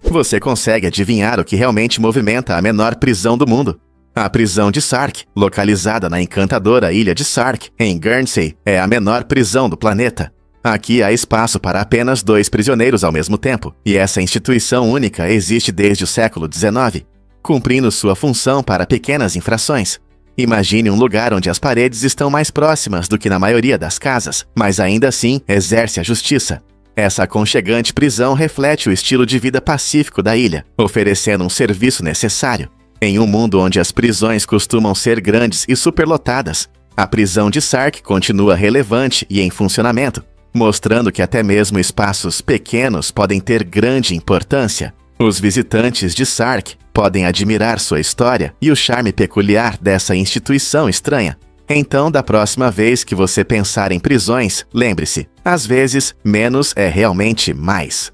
Você consegue adivinhar o que realmente movimenta a menor prisão do mundo? A prisão de Sark, localizada na encantadora ilha de Sark, em Guernsey, é a menor prisão do planeta. Aqui há espaço para apenas 2 prisioneiros ao mesmo tempo, e essa instituição única existe desde o século XIX, cumprindo sua função para pequenas infrações. Imagine um lugar onde as paredes estão mais próximas do que na maioria das casas, mas ainda assim exerce a justiça. Essa aconchegante prisão reflete o estilo de vida pacífico da ilha, oferecendo um serviço necessário. Em um mundo onde as prisões costumam ser grandes e superlotadas, a prisão de Sark continua relevante e em funcionamento, mostrando que até mesmo espaços pequenos podem ter grande importância. Os visitantes de Sark podem admirar sua história e o charme peculiar dessa instituição estranha. Então, da próxima vez que você pensar em prisões, lembre-se, às vezes, menos é realmente mais.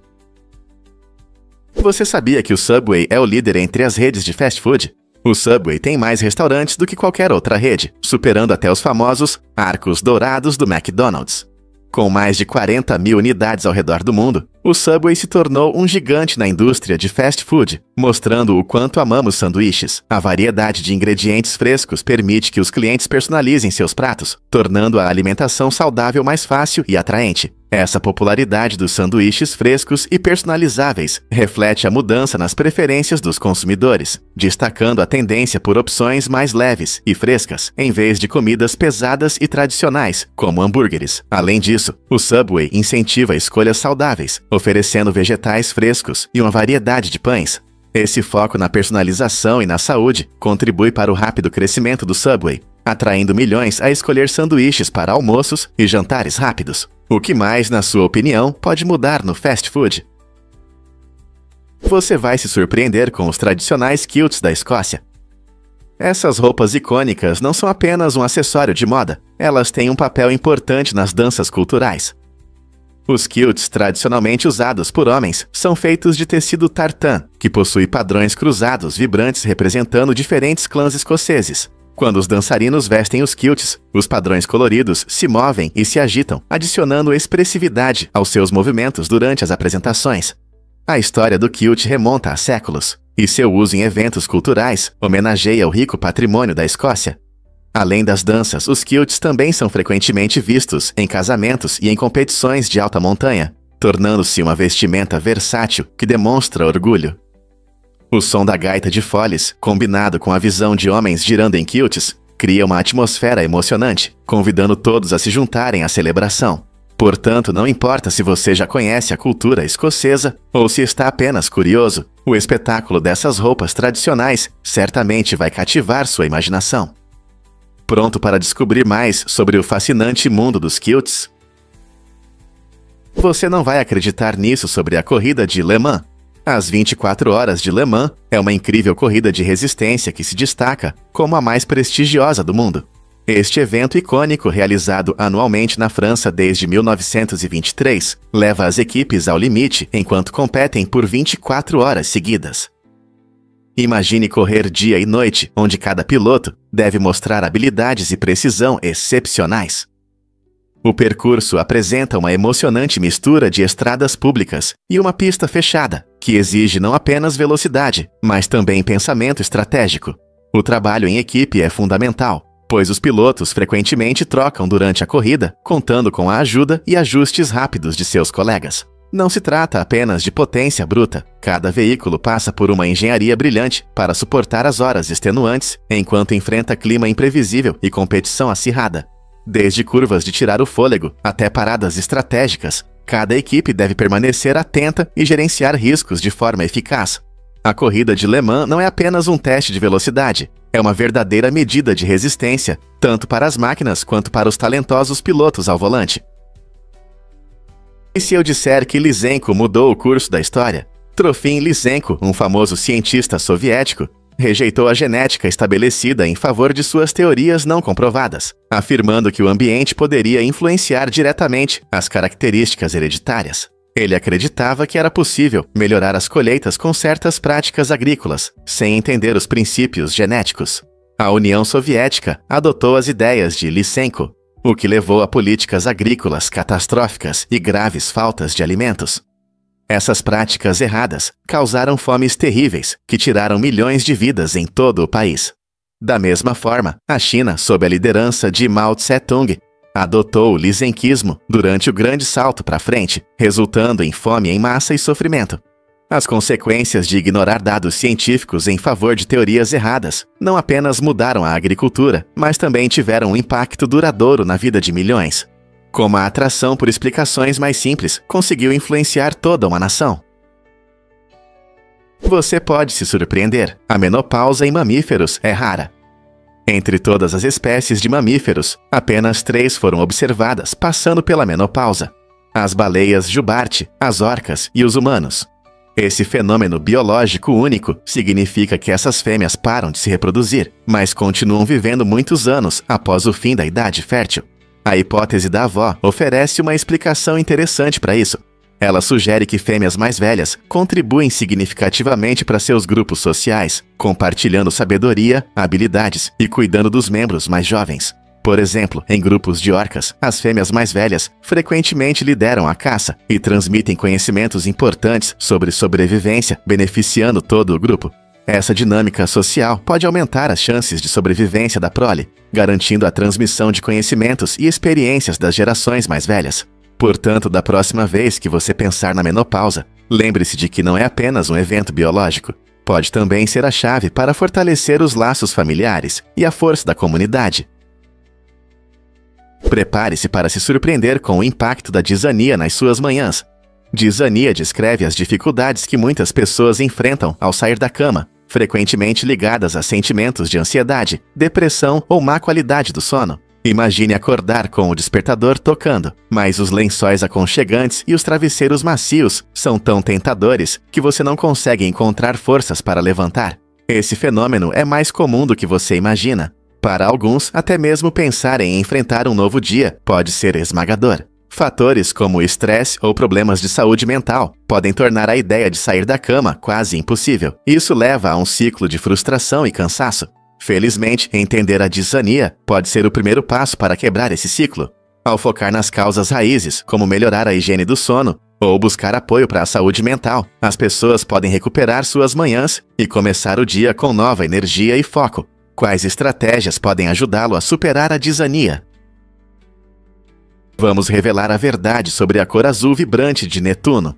Você sabia que o Subway é o líder entre as redes de fast food? O Subway tem mais restaurantes do que qualquer outra rede, superando até os famosos arcos dourados do McDonald's. Com mais de 40 mil unidades ao redor do mundo, o Subway se tornou um gigante na indústria de fast food, mostrando o quanto amamos sanduíches. A variedade de ingredientes frescos permite que os clientes personalizem seus pratos, tornando a alimentação saudável mais fácil e atraente. Essa popularidade dos sanduíches frescos e personalizáveis reflete a mudança nas preferências dos consumidores, destacando a tendência por opções mais leves e frescas, em vez de comidas pesadas e tradicionais, como hambúrgueres. Além disso, o Subway incentiva escolhas saudáveis, oferecendo vegetais frescos e uma variedade de pães. Esse foco na personalização e na saúde contribui para o rápido crescimento do Subway, atraindo milhões a escolher sanduíches para almoços e jantares rápidos. O que mais, na sua opinião, pode mudar no fast food? Você vai se surpreender com os tradicionais kilts da Escócia. Essas roupas icônicas não são apenas um acessório de moda, elas têm um papel importante nas danças culturais. Os kilts tradicionalmente usados por homens são feitos de tecido tartan, que possui padrões cruzados vibrantes representando diferentes clãs escoceses. Quando os dançarinos vestem os kilts, os padrões coloridos se movem e se agitam, adicionando expressividade aos seus movimentos durante as apresentações. A história do kilt remonta a séculos, e seu uso em eventos culturais homenageia o rico patrimônio da Escócia. Além das danças, os kilts também são frequentemente vistos em casamentos e em competições de alta montanha, tornando-se uma vestimenta versátil que demonstra orgulho. O som da gaita de foles, combinado com a visão de homens girando em kilts, cria uma atmosfera emocionante, convidando todos a se juntarem à celebração. Portanto, não importa se você já conhece a cultura escocesa ou se está apenas curioso, o espetáculo dessas roupas tradicionais certamente vai cativar sua imaginação. Pronto para descobrir mais sobre o fascinante mundo dos kilts? Você não vai acreditar nisso sobre a corrida de Le Mans. As 24 horas de Le Mans é uma incrível corrida de resistência que se destaca como a mais prestigiosa do mundo. Este evento icônico, realizado anualmente na França desde 1923, leva as equipes ao limite enquanto competem por 24 horas seguidas. Imagine correr dia e noite, onde cada piloto deve mostrar habilidades e precisão excepcionais. O percurso apresenta uma emocionante mistura de estradas públicas e uma pista fechada, que exige não apenas velocidade, mas também pensamento estratégico. O trabalho em equipe é fundamental, pois os pilotos frequentemente trocam durante a corrida, contando com a ajuda e ajustes rápidos de seus colegas. Não se trata apenas de potência bruta. Cada veículo passa por uma engenharia brilhante para suportar as horas extenuantes, enquanto enfrenta clima imprevisível e competição acirrada. Desde curvas de tirar o fôlego até paradas estratégicas, cada equipe deve permanecer atenta e gerenciar riscos de forma eficaz. A corrida de Le Mans não é apenas um teste de velocidade, é uma verdadeira medida de resistência, tanto para as máquinas quanto para os talentosos pilotos ao volante. E se eu disser que Lysenko mudou o curso da história? Trofim Lysenko, um famoso cientista soviético, rejeitou a genética estabelecida em favor de suas teorias não comprovadas, afirmando que o ambiente poderia influenciar diretamente as características hereditárias. Ele acreditava que era possível melhorar as colheitas com certas práticas agrícolas, sem entender os princípios genéticos. A União Soviética adotou as ideias de Lysenko, o que levou a políticas agrícolas catastróficas e graves faltas de alimentos. Essas práticas erradas causaram fomes terríveis que tiraram milhões de vidas em todo o país. Da mesma forma, a China, sob a liderança de Mao Tse-tung, adotou o lisenquismo durante o grande salto para frente, resultando em fome em massa e sofrimento. As consequências de ignorar dados científicos em favor de teorias erradas não apenas mudaram a agricultura, mas também tiveram um impacto duradouro na vida de milhões. Como a atração por explicações mais simples conseguiu influenciar toda uma nação. Você pode se surpreender, a menopausa em mamíferos é rara. Entre todas as espécies de mamíferos, apenas 3 foram observadas passando pela menopausa: as baleias jubarte, as orcas e os humanos. Esse fenômeno biológico único significa que essas fêmeas param de se reproduzir, mas continuam vivendo muitos anos após o fim da idade fértil. A hipótese da avó oferece uma explicação interessante para isso. Ela sugere que fêmeas mais velhas contribuem significativamente para seus grupos sociais, compartilhando sabedoria, habilidades e cuidando dos membros mais jovens. Por exemplo, em grupos de orcas, as fêmeas mais velhas frequentemente lideram a caça e transmitem conhecimentos importantes sobre sobrevivência, beneficiando todo o grupo. Essa dinâmica social pode aumentar as chances de sobrevivência da prole, garantindo a transmissão de conhecimentos e experiências das gerações mais velhas. Portanto, da próxima vez que você pensar na menopausa, lembre-se de que não é apenas um evento biológico. Pode também ser a chave para fortalecer os laços familiares e a força da comunidade. Prepare-se para se surpreender com o impacto da dizania nas suas manhãs. Dizania descreve as dificuldades que muitas pessoas enfrentam ao sair da cama, frequentemente ligadas a sentimentos de ansiedade, depressão ou má qualidade do sono. Imagine acordar com o despertador tocando, mas os lençóis aconchegantes e os travesseiros macios são tão tentadores que você não consegue encontrar forças para levantar. Esse fenômeno é mais comum do que você imagina. Para alguns, até mesmo pensar em enfrentar um novo dia pode ser esmagador. Fatores como o estresse ou problemas de saúde mental podem tornar a ideia de sair da cama quase impossível. Isso leva a um ciclo de frustração e cansaço. Felizmente, entender a dizania pode ser o primeiro passo para quebrar esse ciclo. Ao focar nas causas raízes, como melhorar a higiene do sono ou buscar apoio para a saúde mental, as pessoas podem recuperar suas manhãs e começar o dia com nova energia e foco. Quais estratégias podem ajudá-lo a superar a dizania? Vamos revelar a verdade sobre a cor azul vibrante de Netuno.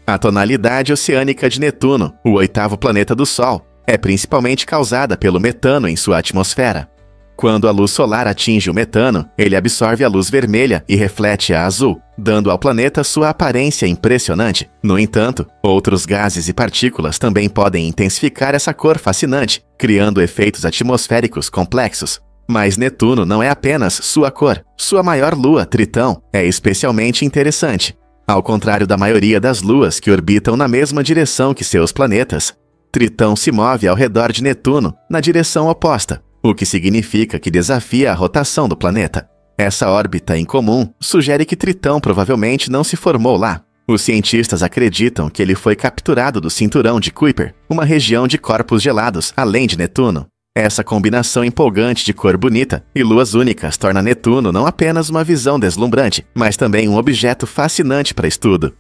A tonalidade oceânica de Netuno, o 8º planeta do Sol, é principalmente causada pelo metano em sua atmosfera. Quando a luz solar atinge o metano, ele absorve a luz vermelha e reflete a azul, dando ao planeta sua aparência impressionante. No entanto, outros gases e partículas também podem intensificar essa cor fascinante, criando efeitos atmosféricos complexos. Mas Netuno não é apenas sua cor. Sua maior lua, Tritão, é especialmente interessante. Ao contrário da maioria das luas que orbitam na mesma direção que seus planetas, Tritão se move ao redor de Netuno, na direção oposta, o que significa que desafia a rotação do planeta. Essa órbita incomum sugere que Tritão provavelmente não se formou lá. Os cientistas acreditam que ele foi capturado do cinturão de Kuiper, uma região de corpos gelados além de Netuno. Essa combinação empolgante de cor bonita e luas únicas torna Netuno não apenas uma visão deslumbrante, mas também um objeto fascinante para estudo.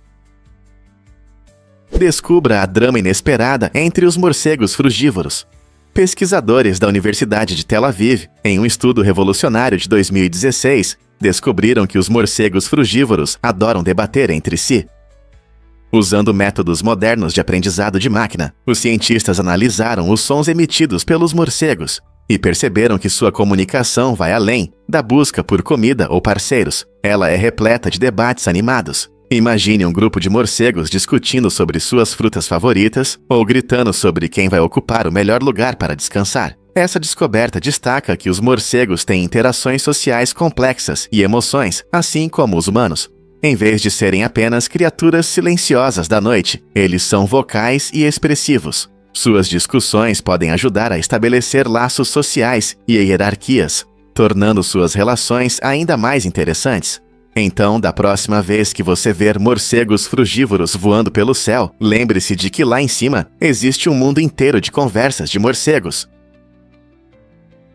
Descubra a drama inesperada entre os morcegos frugívoros. Pesquisadores da Universidade de Tel Aviv, em um estudo revolucionário de 2016, descobriram que os morcegos frugívoros adoram debater entre si. Usando métodos modernos de aprendizado de máquina, os cientistas analisaram os sons emitidos pelos morcegos e perceberam que sua comunicação vai além da busca por comida ou parceiros. Ela é repleta de debates animados. Imagine um grupo de morcegos discutindo sobre suas frutas favoritas ou gritando sobre quem vai ocupar o melhor lugar para descansar. Essa descoberta destaca que os morcegos têm interações sociais complexas e emoções, assim como os humanos. Em vez de serem apenas criaturas silenciosas da noite, eles são vocais e expressivos. Suas discussões podem ajudar a estabelecer laços sociais e hierarquias, tornando suas relações ainda mais interessantes. Então, da próxima vez que você ver morcegos frugívoros voando pelo céu, lembre-se de que lá em cima existe um mundo inteiro de conversas de morcegos.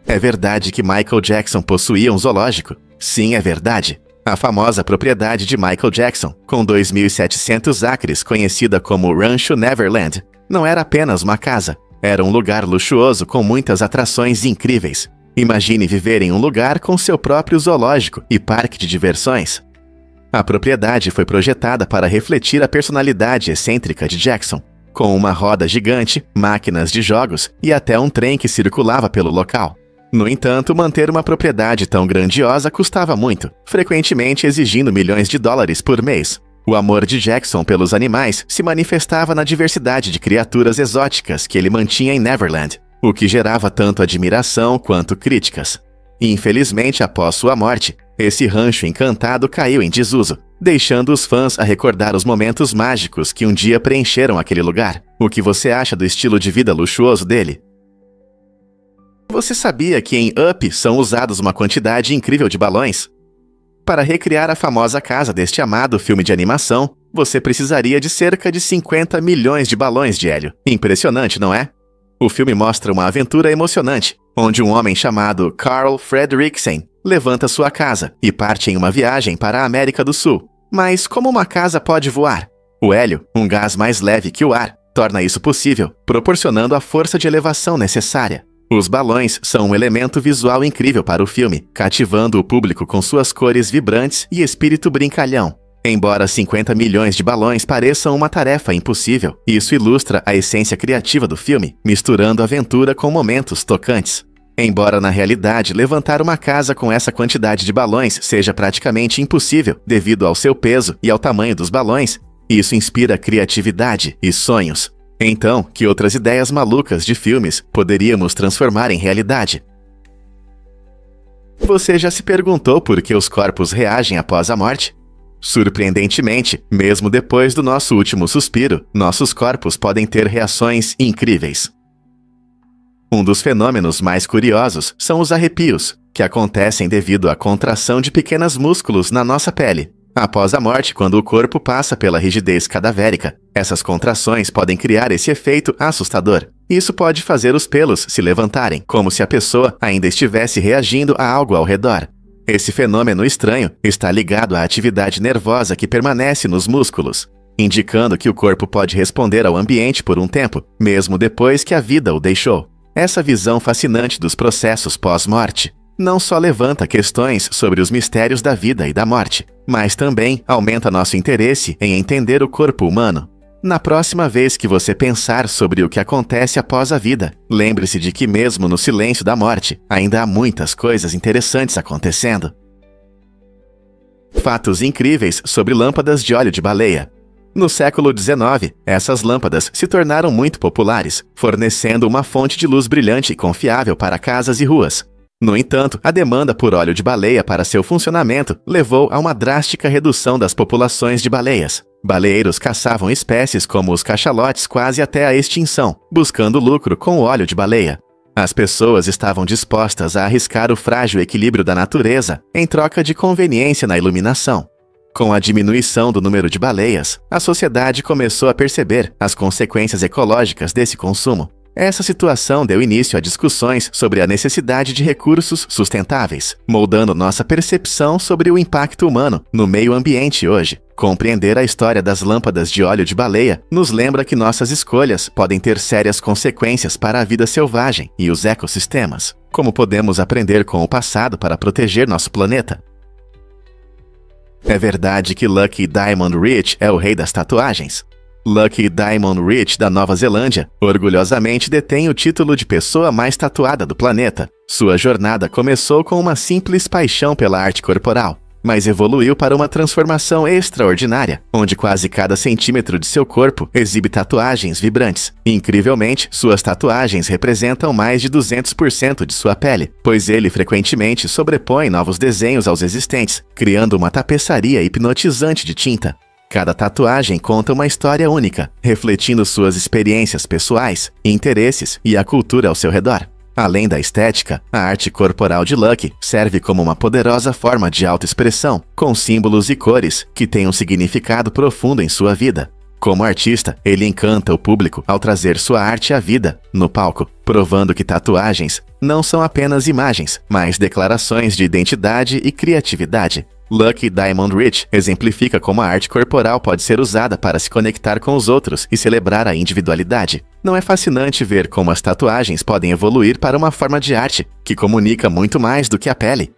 É verdade que Michael Jackson possuía um zoológico? Sim, é verdade. A famosa propriedade de Michael Jackson, com 2.700 acres, conhecida como Rancho Neverland, não era apenas uma casa, era um lugar luxuoso com muitas atrações incríveis. Imagine viver em um lugar com seu próprio zoológico e parque de diversões. A propriedade foi projetada para refletir a personalidade excêntrica de Jackson, com uma roda gigante, máquinas de jogos e até um trem que circulava pelo local. No entanto, manter uma propriedade tão grandiosa custava muito, frequentemente exigindo milhões de dólares por mês. O amor de Jackson pelos animais se manifestava na diversidade de criaturas exóticas que ele mantinha em Neverland, o que gerava tanto admiração quanto críticas. Infelizmente, após sua morte, esse rancho encantado caiu em desuso, deixando os fãs a recordar os momentos mágicos que um dia preencheram aquele lugar. O que você acha do estilo de vida luxuoso dele? Você sabia que em Up são usados uma quantidade incrível de balões? Para recriar a famosa casa deste amado filme de animação, você precisaria de cerca de 50 milhões de balões de hélio. Impressionante, não é? O filme mostra uma aventura emocionante, onde um homem chamado Carl Fredricksen levanta sua casa e parte em uma viagem para a América do Sul. Mas como uma casa pode voar? O hélio, um gás mais leve que o ar, torna isso possível, proporcionando a força de elevação necessária. Os balões são um elemento visual incrível para o filme, cativando o público com suas cores vibrantes e espírito brincalhão. Embora 50 milhões de balões pareçam uma tarefa impossível, isso ilustra a essência criativa do filme, misturando aventura com momentos tocantes. Embora na realidade levantar uma casa com essa quantidade de balões seja praticamente impossível devido ao seu peso e ao tamanho dos balões, isso inspira criatividade e sonhos. Então, que outras ideias malucas de filmes poderíamos transformar em realidade? Você já se perguntou por que os corpos reagem após a morte? Surpreendentemente, mesmo depois do nosso último suspiro, nossos corpos podem ter reações incríveis. Um dos fenômenos mais curiosos são os arrepios, que acontecem devido à contração de pequenos músculos na nossa pele. Após a morte, quando o corpo passa pela rigidez cadavérica, essas contrações podem criar esse efeito assustador. Isso pode fazer os pelos se levantarem, como se a pessoa ainda estivesse reagindo a algo ao redor. Esse fenômeno estranho está ligado à atividade nervosa que permanece nos músculos, indicando que o corpo pode responder ao ambiente por um tempo, mesmo depois que a vida o deixou. Essa visão fascinante dos processos pós-morte não só levanta questões sobre os mistérios da vida e da morte, mas também aumenta nosso interesse em entender o corpo humano. Na próxima vez que você pensar sobre o que acontece após a vida, lembre-se de que mesmo no silêncio da morte, ainda há muitas coisas interessantes acontecendo. Fatos incríveis sobre lâmpadas de óleo de baleia. No século XIX, essas lâmpadas se tornaram muito populares, fornecendo uma fonte de luz brilhante e confiável para casas e ruas. No entanto, a demanda por óleo de baleia para seu funcionamento levou a uma drástica redução das populações de baleias. Baleeiros caçavam espécies como os cachalotes quase até a extinção, buscando lucro com o óleo de baleia. As pessoas estavam dispostas a arriscar o frágil equilíbrio da natureza em troca de conveniência na iluminação. Com a diminuição do número de baleias, a sociedade começou a perceber as consequências ecológicas desse consumo. Essa situação deu início a discussões sobre a necessidade de recursos sustentáveis, moldando nossa percepção sobre o impacto humano no meio ambiente hoje. Compreender a história das lâmpadas de óleo de baleia nos lembra que nossas escolhas podem ter sérias consequências para a vida selvagem e os ecossistemas. Como podemos aprender com o passado para proteger nosso planeta? É verdade que Lucky Diamond Rich é o rei das tatuagens? Lucky Diamond Rich, da Nova Zelândia, orgulhosamente detém o título de pessoa mais tatuada do planeta. Sua jornada começou com uma simples paixão pela arte corporal, mas evoluiu para uma transformação extraordinária, onde quase cada centímetro de seu corpo exibe tatuagens vibrantes. Incrivelmente, suas tatuagens representam mais de 200% de sua pele, pois ele frequentemente sobrepõe novos desenhos aos existentes, criando uma tapeçaria hipnotizante de tinta. Cada tatuagem conta uma história única, refletindo suas experiências pessoais, interesses e a cultura ao seu redor. Além da estética, a arte corporal de Lucky serve como uma poderosa forma de autoexpressão, com símbolos e cores que têm um significado profundo em sua vida. Como artista, ele encanta o público ao trazer sua arte à vida, no palco, provando que tatuagens não são apenas imagens, mas declarações de identidade e criatividade. Lucky Diamond Rich exemplifica como a arte corporal pode ser usada para se conectar com os outros e celebrar a individualidade. Não é fascinante ver como as tatuagens podem evoluir para uma forma de arte que comunica muito mais do que a pele?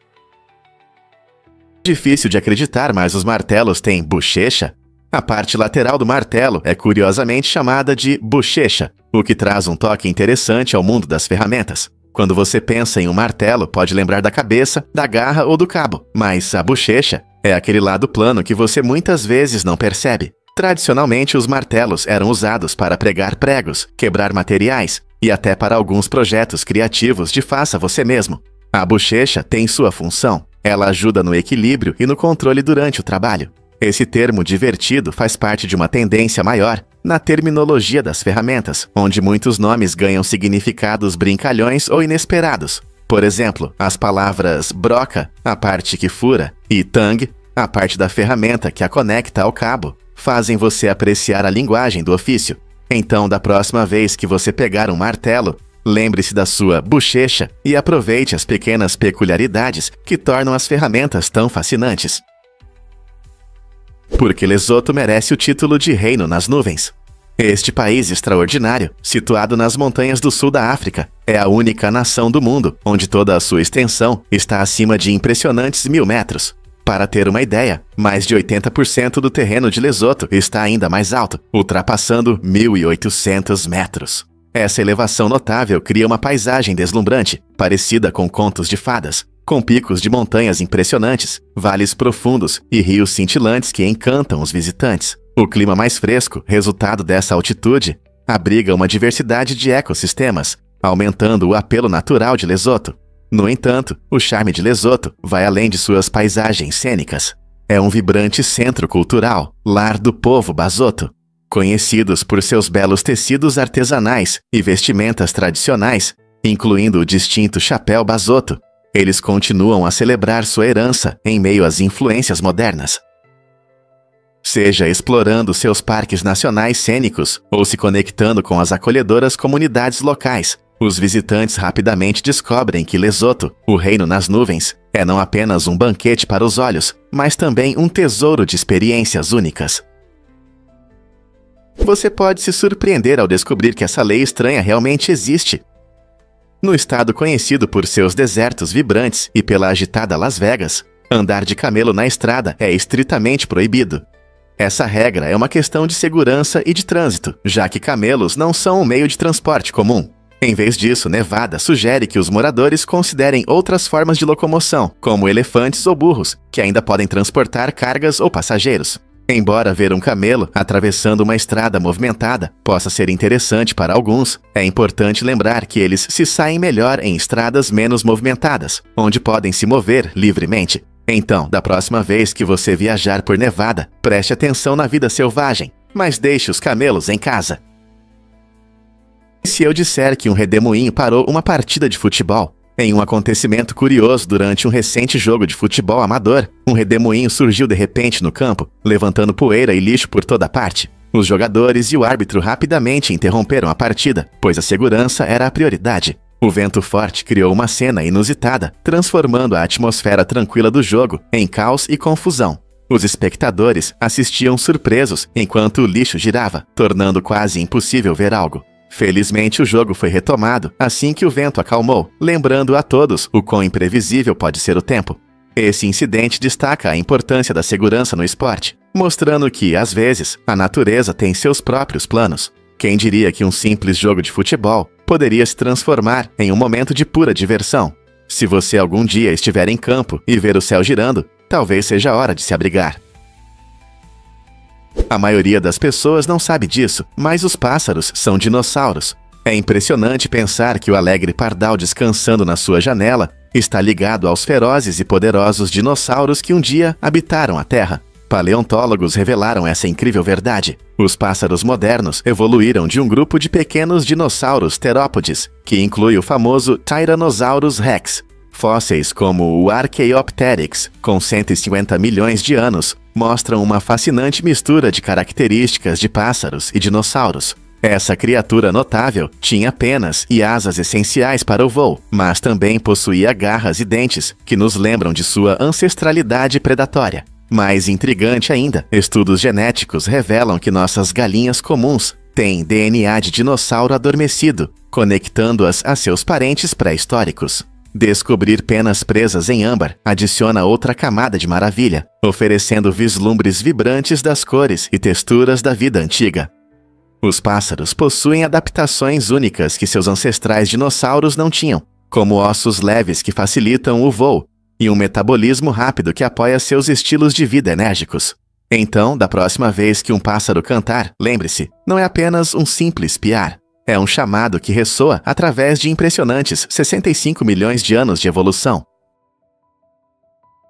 Difícil de acreditar, mas os martelos têm bochecha? A parte lateral do martelo é curiosamente chamada de bochecha, o que traz um toque interessante ao mundo das ferramentas. Quando você pensa em um martelo, pode lembrar da cabeça, da garra ou do cabo, mas a bochecha é aquele lado plano que você muitas vezes não percebe. Tradicionalmente, os martelos eram usados para pregar pregos, quebrar materiais e até para alguns projetos criativos de faça você mesmo. A bochecha tem sua função. Ela ajuda no equilíbrio e no controle durante o trabalho. Esse termo divertido faz parte de uma tendência maior na terminologia das ferramentas, onde muitos nomes ganham significados brincalhões ou inesperados. Por exemplo, as palavras broca, a parte que fura, e tang, a parte da ferramenta que a conecta ao cabo, fazem você apreciar a linguagem do ofício. Então, da próxima vez que você pegar um martelo, lembre-se da sua bochecha e aproveite as pequenas peculiaridades que tornam as ferramentas tão fascinantes. Porque Lesoto merece o título de Reino nas Nuvens. Este país extraordinário, situado nas montanhas do sul da África, é a única nação do mundo onde toda a sua extensão está acima de impressionantes 1000 metros. Para ter uma ideia, mais de 80% do terreno de Lesoto está ainda mais alto, ultrapassando 1.800 metros. Essa elevação notável cria uma paisagem deslumbrante, parecida com contos de fadas, com picos de montanhas impressionantes, vales profundos e rios cintilantes que encantam os visitantes. O clima mais fresco, resultado dessa altitude, abriga uma diversidade de ecossistemas, aumentando o apelo natural de Lesoto. No entanto, o charme de Lesoto vai além de suas paisagens cênicas. É um vibrante centro cultural, lar do povo Basoto. Conhecidos por seus belos tecidos artesanais e vestimentas tradicionais, incluindo o distinto chapéu Basoto, eles continuam a celebrar sua herança em meio às influências modernas. Seja explorando seus parques nacionais cênicos ou se conectando com as acolhedoras comunidades locais, os visitantes rapidamente descobrem que Lesoto, o Reino nas Nuvens, é não apenas um banquete para os olhos, mas também um tesouro de experiências únicas. Você pode se surpreender ao descobrir que essa lei estranha realmente existe. No estado conhecido por seus desertos vibrantes e pela agitada Las Vegas, andar de camelo na estrada é estritamente proibido. Essa regra é uma questão de segurança e de trânsito, já que camelos não são um meio de transporte comum. Em vez disso, Nevada sugere que os moradores considerem outras formas de locomoção, como elefantes ou burros, que ainda podem transportar cargas ou passageiros. Embora ver um camelo atravessando uma estrada movimentada possa ser interessante para alguns, é importante lembrar que eles se saem melhor em estradas menos movimentadas, onde podem se mover livremente. Então, da próxima vez que você viajar por Nevada, preste atenção na vida selvagem, mas deixe os camelos em casa. E se eu disser que um redemoinho parou uma partida de futebol? Em um acontecimento curioso durante um recente jogo de futebol amador, um redemoinho surgiu de repente no campo, levantando poeira e lixo por toda parte. Os jogadores e o árbitro rapidamente interromperam a partida, pois a segurança era a prioridade. O vento forte criou uma cena inusitada, transformando a atmosfera tranquila do jogo em caos e confusão. Os espectadores assistiam surpresos enquanto o lixo girava, tornando quase impossível ver algo. Felizmente, o jogo foi retomado assim que o vento acalmou, lembrando a todos o quão imprevisível pode ser o tempo. Esse incidente destaca a importância da segurança no esporte, mostrando que, às vezes, a natureza tem seus próprios planos. Quem diria que um simples jogo de futebol poderia se transformar em um momento de pura diversão? Se você algum dia estiver em campo e ver o céu girando, talvez seja a hora de se abrigar. A maioria das pessoas não sabe disso, mas os pássaros são dinossauros. É impressionante pensar que o alegre pardal descansando na sua janela está ligado aos ferozes e poderosos dinossauros que um dia habitaram a Terra. Paleontólogos revelaram essa incrível verdade. Os pássaros modernos evoluíram de um grupo de pequenos dinossauros terópodes, que inclui o famoso Tyrannosaurus rex. Fósseis como o Archaeopteryx, com 150 milhões de anos, mostram uma fascinante mistura de características de pássaros e dinossauros. Essa criatura notável tinha penas e asas essenciais para o voo, mas também possuía garras e dentes que nos lembram de sua ancestralidade predatória. Mais intrigante ainda, estudos genéticos revelam que nossas galinhas comuns têm DNA de dinossauro adormecido, conectando-as a seus parentes pré-históricos. Descobrir penas presas em âmbar adiciona outra camada de maravilha, oferecendo vislumbres vibrantes das cores e texturas da vida antiga. Os pássaros possuem adaptações únicas que seus ancestrais dinossauros não tinham, como ossos leves que facilitam o voo e um metabolismo rápido que apoia seus estilos de vida enérgicos. Então, da próxima vez que um pássaro cantar, lembre-se, não é apenas um simples piar. É um chamado que ressoa através de impressionantes 65 milhões de anos de evolução.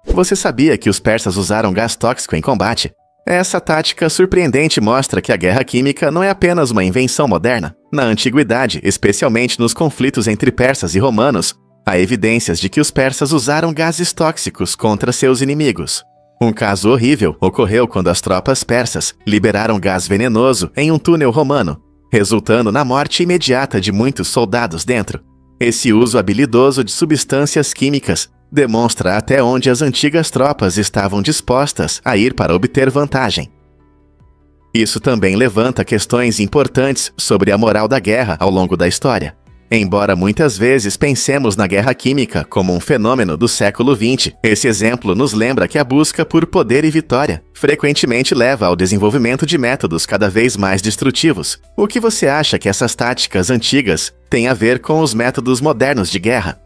Você sabia que os persas usaram gás tóxico em combate? Essa tática surpreendente mostra que a guerra química não é apenas uma invenção moderna. Na antiguidade, especialmente nos conflitos entre persas e romanos, há evidências de que os persas usaram gases tóxicos contra seus inimigos. Um caso horrível ocorreu quando as tropas persas liberaram gás venenoso em um túnel romano, resultando na morte imediata de muitos soldados dentro. Esse uso habilidoso de substâncias químicas demonstra até onde as antigas tropas estavam dispostas a ir para obter vantagem. Isso também levanta questões importantes sobre a moral da guerra ao longo da história. Embora muitas vezes pensemos na guerra química como um fenômeno do século XX, esse exemplo nos lembra que a busca por poder e vitória frequentemente leva ao desenvolvimento de métodos cada vez mais destrutivos. O que você acha que essas táticas antigas têm a ver com os métodos modernos de guerra?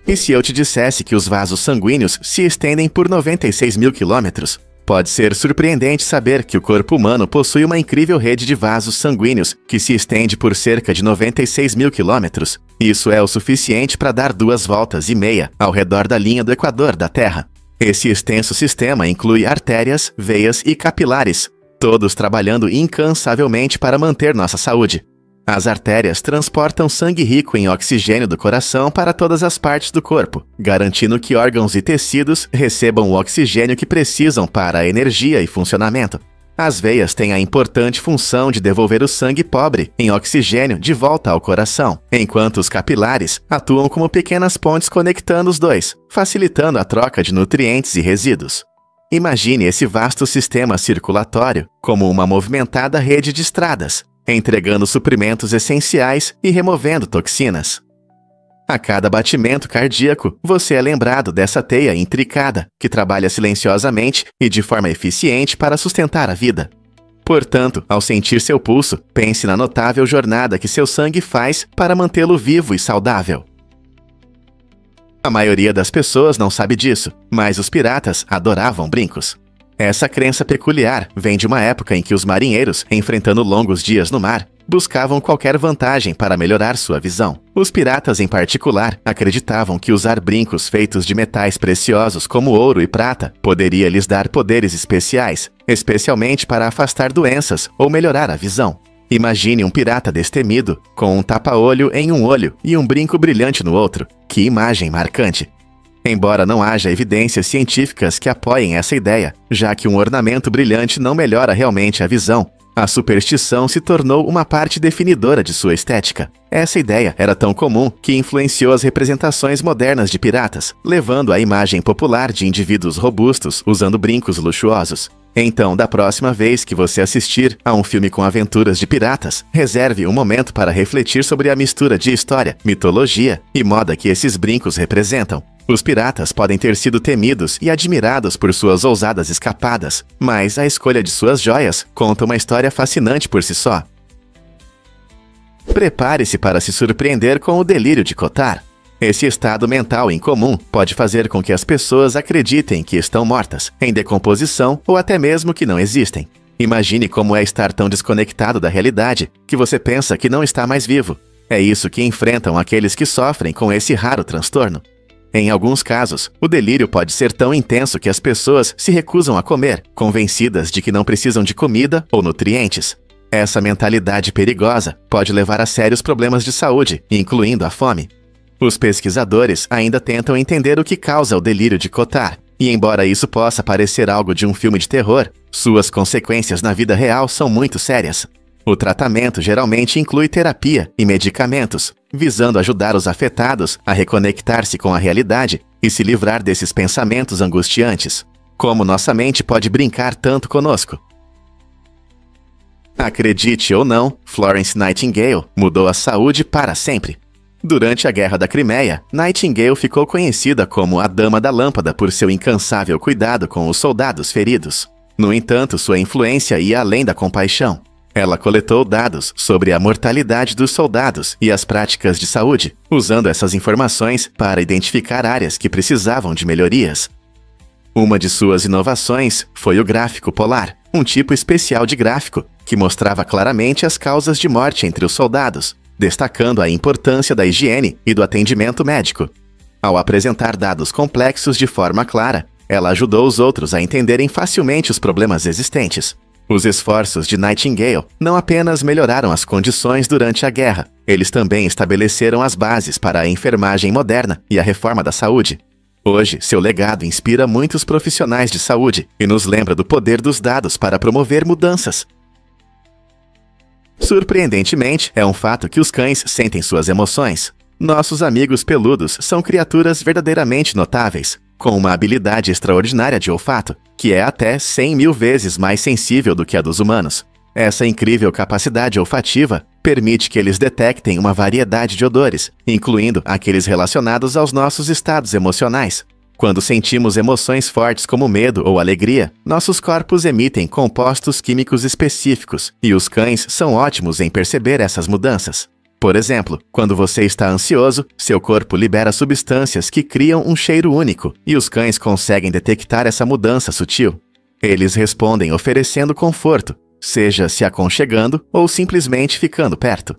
E se eu te dissesse que os vasos sanguíneos se estendem por 96 mil quilômetros? Pode ser surpreendente saber que o corpo humano possui uma incrível rede de vasos sanguíneos que se estende por cerca de 96 mil quilômetros. Isso é o suficiente para dar 2,5 voltas ao redor da linha do Equador da Terra. Esse extenso sistema inclui artérias, veias e capilares, todos trabalhando incansavelmente para manter nossa saúde. As artérias transportam sangue rico em oxigênio do coração para todas as partes do corpo, garantindo que órgãos e tecidos recebam o oxigênio que precisam para a energia e funcionamento. As veias têm a importante função de devolver o sangue pobre em oxigênio de volta ao coração, enquanto os capilares atuam como pequenas pontes conectando os dois, facilitando a troca de nutrientes e resíduos. Imagine esse vasto sistema circulatório como uma movimentada rede de estradas, entregando suprimentos essenciais e removendo toxinas. A cada batimento cardíaco, você é lembrado dessa teia intricada, que trabalha silenciosamente e de forma eficiente para sustentar a vida. Portanto, ao sentir seu pulso, pense na notável jornada que seu sangue faz para mantê-lo vivo e saudável. A maioria das pessoas não sabe disso, mas os piratas adoravam brincos. Essa crença peculiar vem de uma época em que os marinheiros, enfrentando longos dias no mar, buscavam qualquer vantagem para melhorar sua visão. Os piratas, em particular, acreditavam que usar brincos feitos de metais preciosos como ouro e prata poderia lhes dar poderes especiais, especialmente para afastar doenças ou melhorar a visão. Imagine um pirata destemido, com um tapa-olho em um olho e um brinco brilhante no outro. Que imagem marcante! Embora não haja evidências científicas que apoiem essa ideia, já que um ornamento brilhante não melhora realmente a visão, a superstição se tornou uma parte definidora de sua estética. Essa ideia era tão comum que influenciou as representações modernas de piratas, levando à imagem popular de indivíduos robustos usando brincos luxuosos. Então, da próxima vez que você assistir a um filme com aventuras de piratas, reserve um momento para refletir sobre a mistura de história, mitologia e moda que esses brincos representam. Os piratas podem ter sido temidos e admirados por suas ousadas escapadas, mas a escolha de suas joias conta uma história fascinante por si só. Prepare-se para se surpreender com o delírio de Cotard. Esse estado mental incomum pode fazer com que as pessoas acreditem que estão mortas, em decomposição ou até mesmo que não existem. Imagine como é estar tão desconectado da realidade que você pensa que não está mais vivo. É isso que enfrentam aqueles que sofrem com esse raro transtorno. Em alguns casos, o delírio pode ser tão intenso que as pessoas se recusam a comer, convencidas de que não precisam de comida ou nutrientes. Essa mentalidade perigosa pode levar a sérios problemas de saúde, incluindo a fome. Os pesquisadores ainda tentam entender o que causa o delírio de Cotard, e embora isso possa parecer algo de um filme de terror, suas consequências na vida real são muito sérias. O tratamento geralmente inclui terapia e medicamentos, visando ajudar os afetados a reconectar-se com a realidade e se livrar desses pensamentos angustiantes. Como nossa mente pode brincar tanto conosco? Acredite ou não, Florence Nightingale mudou a saúde para sempre. Durante a Guerra da Crimeia, Nightingale ficou conhecida como a Dama da Lâmpada por seu incansável cuidado com os soldados feridos. No entanto, sua influência ia além da compaixão. Ela coletou dados sobre a mortalidade dos soldados e as práticas de saúde, usando essas informações para identificar áreas que precisavam de melhorias. Uma de suas inovações foi o gráfico polar, um tipo especial de gráfico que mostrava claramente as causas de morte entre os soldados, destacando a importância da higiene e do atendimento médico. Ao apresentar dados complexos de forma clara, ela ajudou os outros a entenderem facilmente os problemas existentes. Os esforços de Nightingale não apenas melhoraram as condições durante a guerra, eles também estabeleceram as bases para a enfermagem moderna e a reforma da saúde. Hoje, seu legado inspira muitos profissionais de saúde e nos lembra do poder dos dados para promover mudanças. Surpreendentemente, é um fato que os cães sentem suas emoções. Nossos amigos peludos são criaturas verdadeiramente notáveis, com uma habilidade extraordinária de olfato, que é até 100.000 vezes mais sensível do que a dos humanos. Essa incrível capacidade olfativa permite que eles detectem uma variedade de odores, incluindo aqueles relacionados aos nossos estados emocionais. Quando sentimos emoções fortes como medo ou alegria, nossos corpos emitem compostos químicos específicos, e os cães são ótimos em perceber essas mudanças. Por exemplo, quando você está ansioso, seu corpo libera substâncias que criam um cheiro único, e os cães conseguem detectar essa mudança sutil. Eles respondem oferecendo conforto, seja se aconchegando ou simplesmente ficando perto.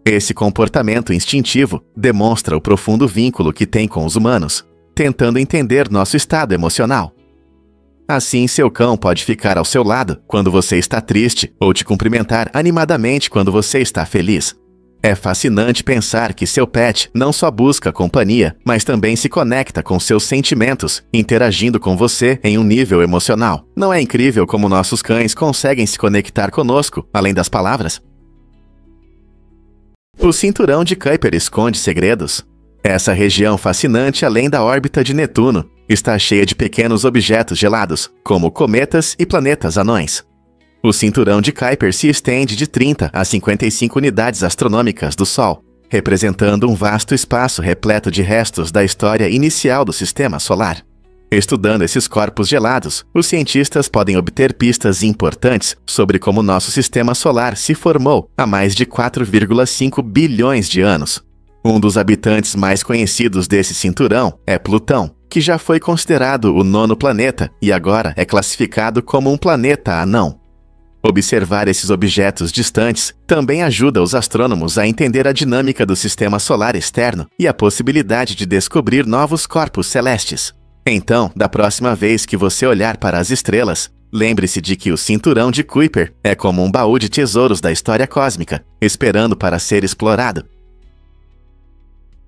Esse comportamento instintivo demonstra o profundo vínculo que tem com os humanos, tentando entender nosso estado emocional. Assim, seu cão pode ficar ao seu lado quando você está triste ou te cumprimentar animadamente quando você está feliz. É fascinante pensar que seu pet não só busca companhia, mas também se conecta com seus sentimentos, interagindo com você em um nível emocional. Não é incrível como nossos cães conseguem se conectar conosco, além das palavras? O cinturão de Kuiper esconde segredos. Essa região fascinante além da órbita de Netuno está cheia de pequenos objetos gelados, como cometas e planetas anões. O cinturão de Kuiper se estende de 30 a 55 unidades astronômicas do Sol, representando um vasto espaço repleto de restos da história inicial do Sistema Solar. Estudando esses corpos gelados, os cientistas podem obter pistas importantes sobre como nosso Sistema Solar se formou há mais de 4,5 bilhões de anos. Um dos habitantes mais conhecidos desse cinturão é Plutão, que já foi considerado o 9º planeta e agora é classificado como um planeta anão. Observar esses objetos distantes também ajuda os astrônomos a entender a dinâmica do sistema solar externo e a possibilidade de descobrir novos corpos celestes. Então, da próxima vez que você olhar para as estrelas, lembre-se de que o cinturão de Kuiper é como um baú de tesouros da história cósmica, esperando para ser explorado.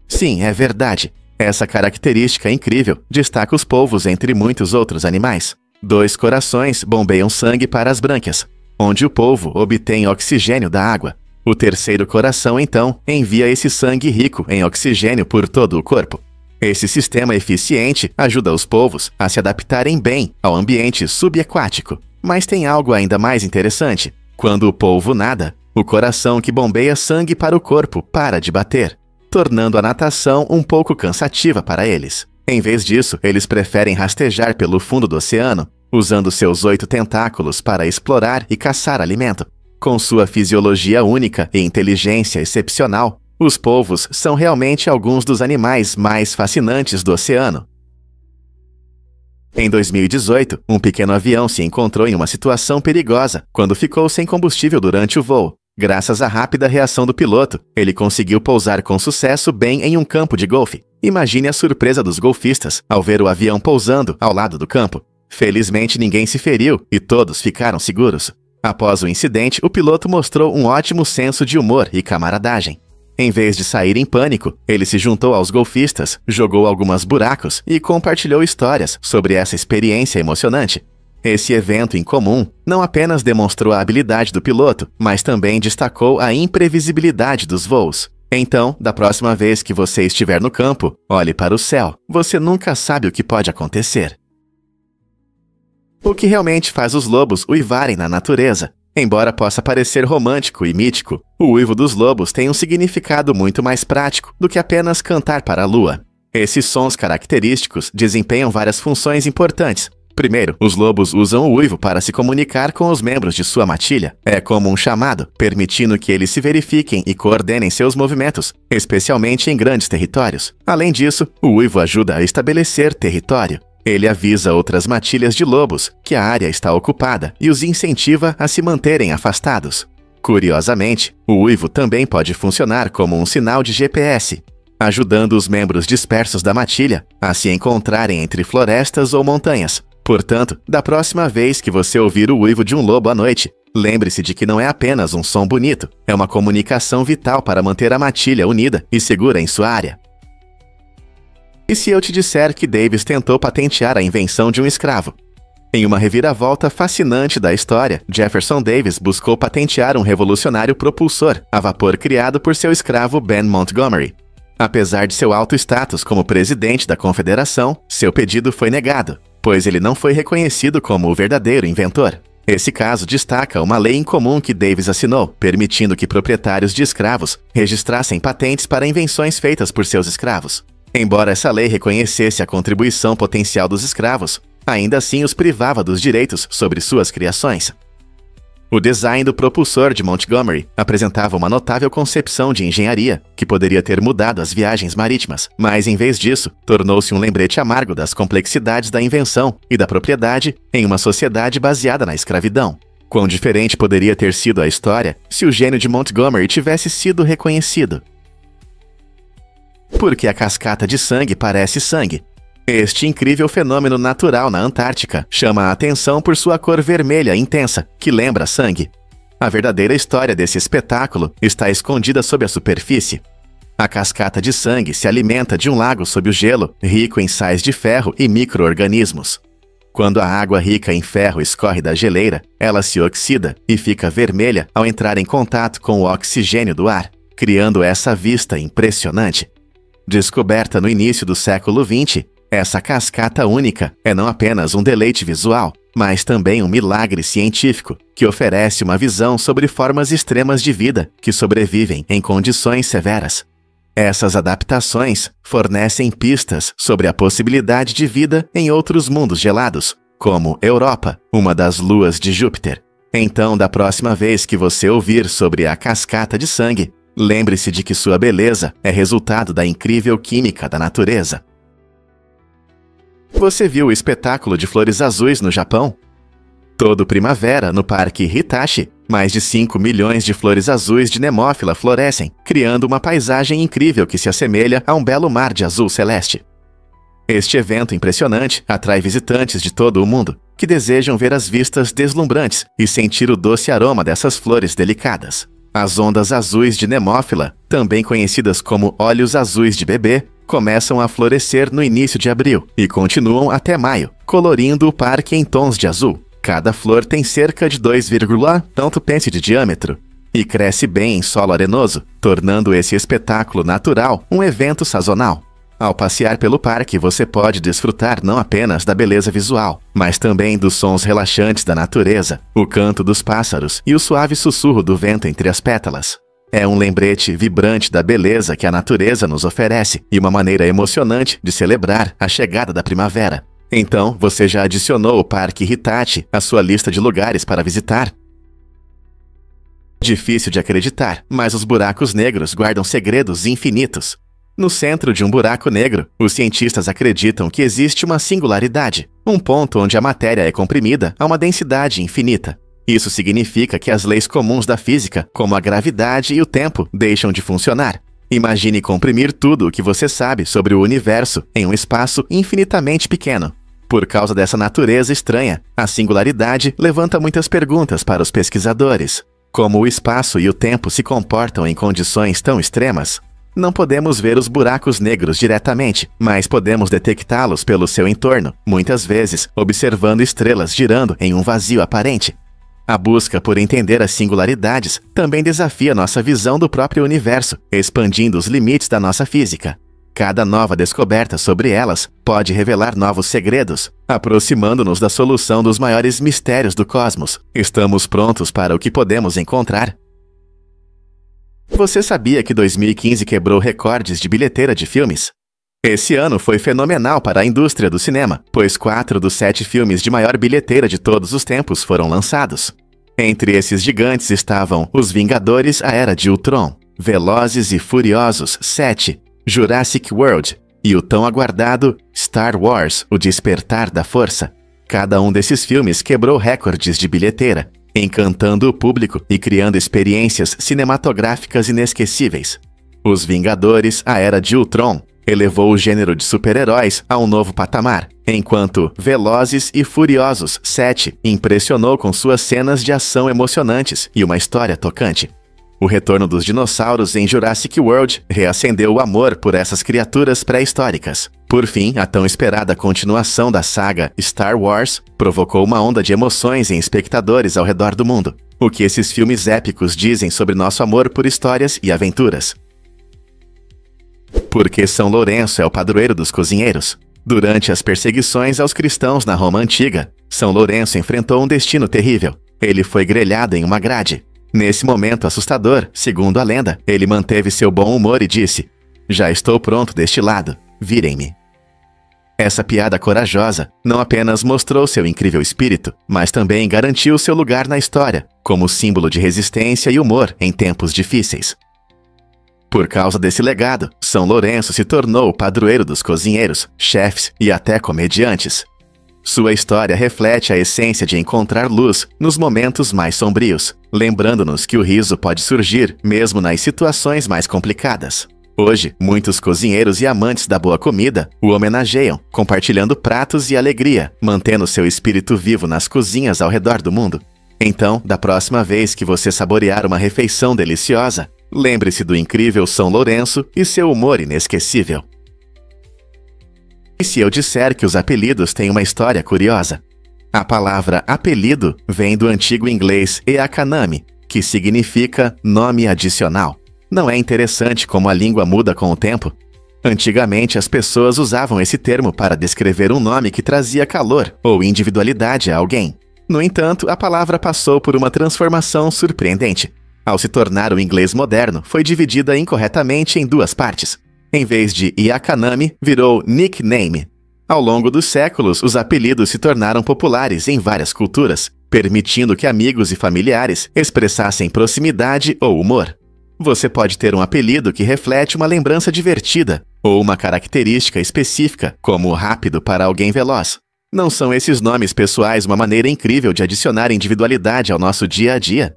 Sim, é verdade. Essa característica incrível destaca os polvos entre muitos outros animais. 2 corações bombeiam sangue para as brânquias, onde o polvo obtém oxigênio da água. O 3º coração, então, envia esse sangue rico em oxigênio por todo o corpo. Esse sistema eficiente ajuda os polvos a se adaptarem bem ao ambiente subaquático. Mas tem algo ainda mais interessante. Quando o polvo nada, o coração que bombeia sangue para o corpo para de bater, tornando a natação um pouco cansativa para eles. Em vez disso, eles preferem rastejar pelo fundo do oceano, usando seus 8 tentáculos para explorar e caçar alimento. Com sua fisiologia única e inteligência excepcional, os polvos são realmente alguns dos animais mais fascinantes do oceano. Em 2018, um pequeno avião se encontrou em uma situação perigosa quando ficou sem combustível durante o voo. Graças à rápida reação do piloto, ele conseguiu pousar com sucesso bem em um campo de golfe. Imagine a surpresa dos golfistas ao ver o avião pousando ao lado do campo. Felizmente ninguém se feriu e todos ficaram seguros. Após o incidente, o piloto mostrou um ótimo senso de humor e camaradagem. Em vez de sair em pânico, ele se juntou aos golfistas, jogou alguns buracos e compartilhou histórias sobre essa experiência emocionante. Esse evento incomum não apenas demonstrou a habilidade do piloto, mas também destacou a imprevisibilidade dos voos. Então, da próxima vez que você estiver no campo, olhe para o céu. Você nunca sabe o que pode acontecer. O que realmente faz os lobos uivarem na natureza? Embora possa parecer romântico e mítico, o uivo dos lobos tem um significado muito mais prático do que apenas cantar para a lua. Esses sons característicos desempenham várias funções importantes. Primeiro, os lobos usam o uivo para se comunicar com os membros de sua matilha. É como um chamado, permitindo que eles se verifiquem e coordenem seus movimentos, especialmente em grandes territórios. Além disso, o uivo ajuda a estabelecer território. Ele avisa outras matilhas de lobos que a área está ocupada e os incentiva a se manterem afastados. Curiosamente, o uivo também pode funcionar como um sinal de GPS, ajudando os membros dispersos da matilha a se encontrarem entre florestas ou montanhas. Portanto, da próxima vez que você ouvir o uivo de um lobo à noite, lembre-se de que não é apenas um som bonito, é uma comunicação vital para manter a matilha unida e segura em sua área. E se eu te disser que Davis tentou patentear a invenção de um escravo? Em uma reviravolta fascinante da história, Jefferson Davis buscou patentear um revolucionário propulsor a vapor criado por seu escravo Ben Montgomery. Apesar de seu alto status como presidente da Confederação, seu pedido foi negado, pois ele não foi reconhecido como o verdadeiro inventor. Esse caso destaca uma lei incomum que Davis assinou, permitindo que proprietários de escravos registrassem patentes para invenções feitas por seus escravos. Embora essa lei reconhecesse a contribuição potencial dos escravos, ainda assim os privava dos direitos sobre suas criações. O design do propulsor de Montgomery apresentava uma notável concepção de engenharia que poderia ter mudado as viagens marítimas, mas em vez disso, tornou-se um lembrete amargo das complexidades da invenção e da propriedade em uma sociedade baseada na escravidão. Quão diferente poderia ter sido a história se o gênio de Montgomery tivesse sido reconhecido? Porque a cascata de sangue parece sangue. Este incrível fenômeno natural na Antártica chama a atenção por sua cor vermelha intensa, que lembra sangue. A verdadeira história desse espetáculo está escondida sob a superfície. A cascata de sangue se alimenta de um lago sob o gelo, rico em sais de ferro e micro-organismos. Quando a água rica em ferro escorre da geleira, ela se oxida e fica vermelha ao entrar em contato com o oxigênio do ar, criando essa vista impressionante. Descoberta no início do século XX, essa cascata única é não apenas um deleite visual, mas também um milagre científico que oferece uma visão sobre formas extremas de vida que sobrevivem em condições severas. Essas adaptações fornecem pistas sobre a possibilidade de vida em outros mundos gelados, como Europa, uma das luas de Júpiter. Então, da próxima vez que você ouvir sobre a cascata de sangue, lembre-se de que sua beleza é resultado da incrível química da natureza. Você viu o espetáculo de flores azuis no Japão? Todo primavera, no Parque Hitachi, mais de 5 milhões de flores azuis de Nemófila florescem, criando uma paisagem incrível que se assemelha a um belo mar de azul celeste. Este evento impressionante atrai visitantes de todo o mundo, que desejam ver as vistas deslumbrantes e sentir o doce aroma dessas flores delicadas. As ondas azuis de Nemófila, também conhecidas como olhos azuis de bebê, começam a florescer no início de abril e continuam até maio, colorindo o parque em tons de azul. Cada flor tem cerca de 2,1 tanto pence de diâmetro e cresce bem em solo arenoso, tornando esse espetáculo natural um evento sazonal. Ao passear pelo parque, você pode desfrutar não apenas da beleza visual, mas também dos sons relaxantes da natureza, o canto dos pássaros e o suave sussurro do vento entre as pétalas. É um lembrete vibrante da beleza que a natureza nos oferece e uma maneira emocionante de celebrar a chegada da primavera. Então, você já adicionou o Parque Hitachi à sua lista de lugares para visitar? Difícil de acreditar, mas os buracos negros guardam segredos infinitos. No centro de um buraco negro, os cientistas acreditam que existe uma singularidade, um ponto onde a matéria é comprimida a uma densidade infinita. Isso significa que as leis comuns da física, como a gravidade e o tempo, deixam de funcionar. Imagine comprimir tudo o que você sabe sobre o universo em um espaço infinitamente pequeno. Por causa dessa natureza estranha, a singularidade levanta muitas perguntas para os pesquisadores. Como o espaço e o tempo se comportam em condições tão extremas? Não podemos ver os buracos negros diretamente, mas podemos detectá-los pelo seu entorno, muitas vezes observando estrelas girando em um vazio aparente. A busca por entender as singularidades também desafia nossa visão do próprio universo, expandindo os limites da nossa física. Cada nova descoberta sobre elas pode revelar novos segredos, aproximando-nos da solução dos maiores mistérios do cosmos. Estamos prontos para o que podemos encontrar? Você sabia que 2015 quebrou recordes de bilheteira de filmes? Esse ano foi fenomenal para a indústria do cinema, pois 4 dos 7 filmes de maior bilheteira de todos os tempos foram lançados. Entre esses gigantes estavam Os Vingadores, A Era de Ultron, Velozes e Furiosos 7, Jurassic World e o tão aguardado Star Wars, O Despertar da Força. Cada um desses filmes quebrou recordes de bilheteira, encantando o público e criando experiências cinematográficas inesquecíveis. Os Vingadores, A Era de Ultron, elevou o gênero de super-heróis a um novo patamar, enquanto Velozes e Furiosos 7 impressionou com suas cenas de ação emocionantes e uma história tocante. O retorno dos dinossauros em Jurassic World reacendeu o amor por essas criaturas pré-históricas. Por fim, a tão esperada continuação da saga Star Wars provocou uma onda de emoções em espectadores ao redor do mundo. O que esses filmes épicos dizem sobre nosso amor por histórias e aventuras? Porque São Lourenço é o padroeiro dos cozinheiros. Durante as perseguições aos cristãos na Roma Antiga, São Lourenço enfrentou um destino terrível. Ele foi grelhado em uma grade. Nesse momento assustador, segundo a lenda, ele manteve seu bom humor e disse: "Já estou pronto deste lado, virem-me." Essa piada corajosa não apenas mostrou seu incrível espírito, mas também garantiu seu lugar na história, como símbolo de resistência e humor em tempos difíceis. Por causa desse legado, São Lourenço se tornou o padroeiro dos cozinheiros, chefes e até comediantes. Sua história reflete a essência de encontrar luz nos momentos mais sombrios, lembrando-nos que o riso pode surgir mesmo nas situações mais complicadas. Hoje, muitos cozinheiros e amantes da boa comida o homenageiam, compartilhando pratos e alegria, mantendo seu espírito vivo nas cozinhas ao redor do mundo. Então, da próxima vez que você saborear uma refeição deliciosa, lembre-se do incrível São Lourenço e seu humor inesquecível. E se eu disser que os apelidos têm uma história curiosa? A palavra apelido vem do antigo inglês eakanami, que significa nome adicional. Não é interessante como a língua muda com o tempo? Antigamente as pessoas usavam esse termo para descrever um nome que trazia calor ou individualidade a alguém. No entanto, a palavra passou por uma transformação surpreendente. Ao se tornar o inglês moderno, foi dividida incorretamente em duas partes. Em vez de eakanami, virou nickname. Ao longo dos séculos, os apelidos se tornaram populares em várias culturas, permitindo que amigos e familiares expressassem proximidade ou humor. Você pode ter um apelido que reflete uma lembrança divertida, ou uma característica específica, como rápido para alguém veloz. Não são esses nomes pessoais uma maneira incrível de adicionar individualidade ao nosso dia a dia?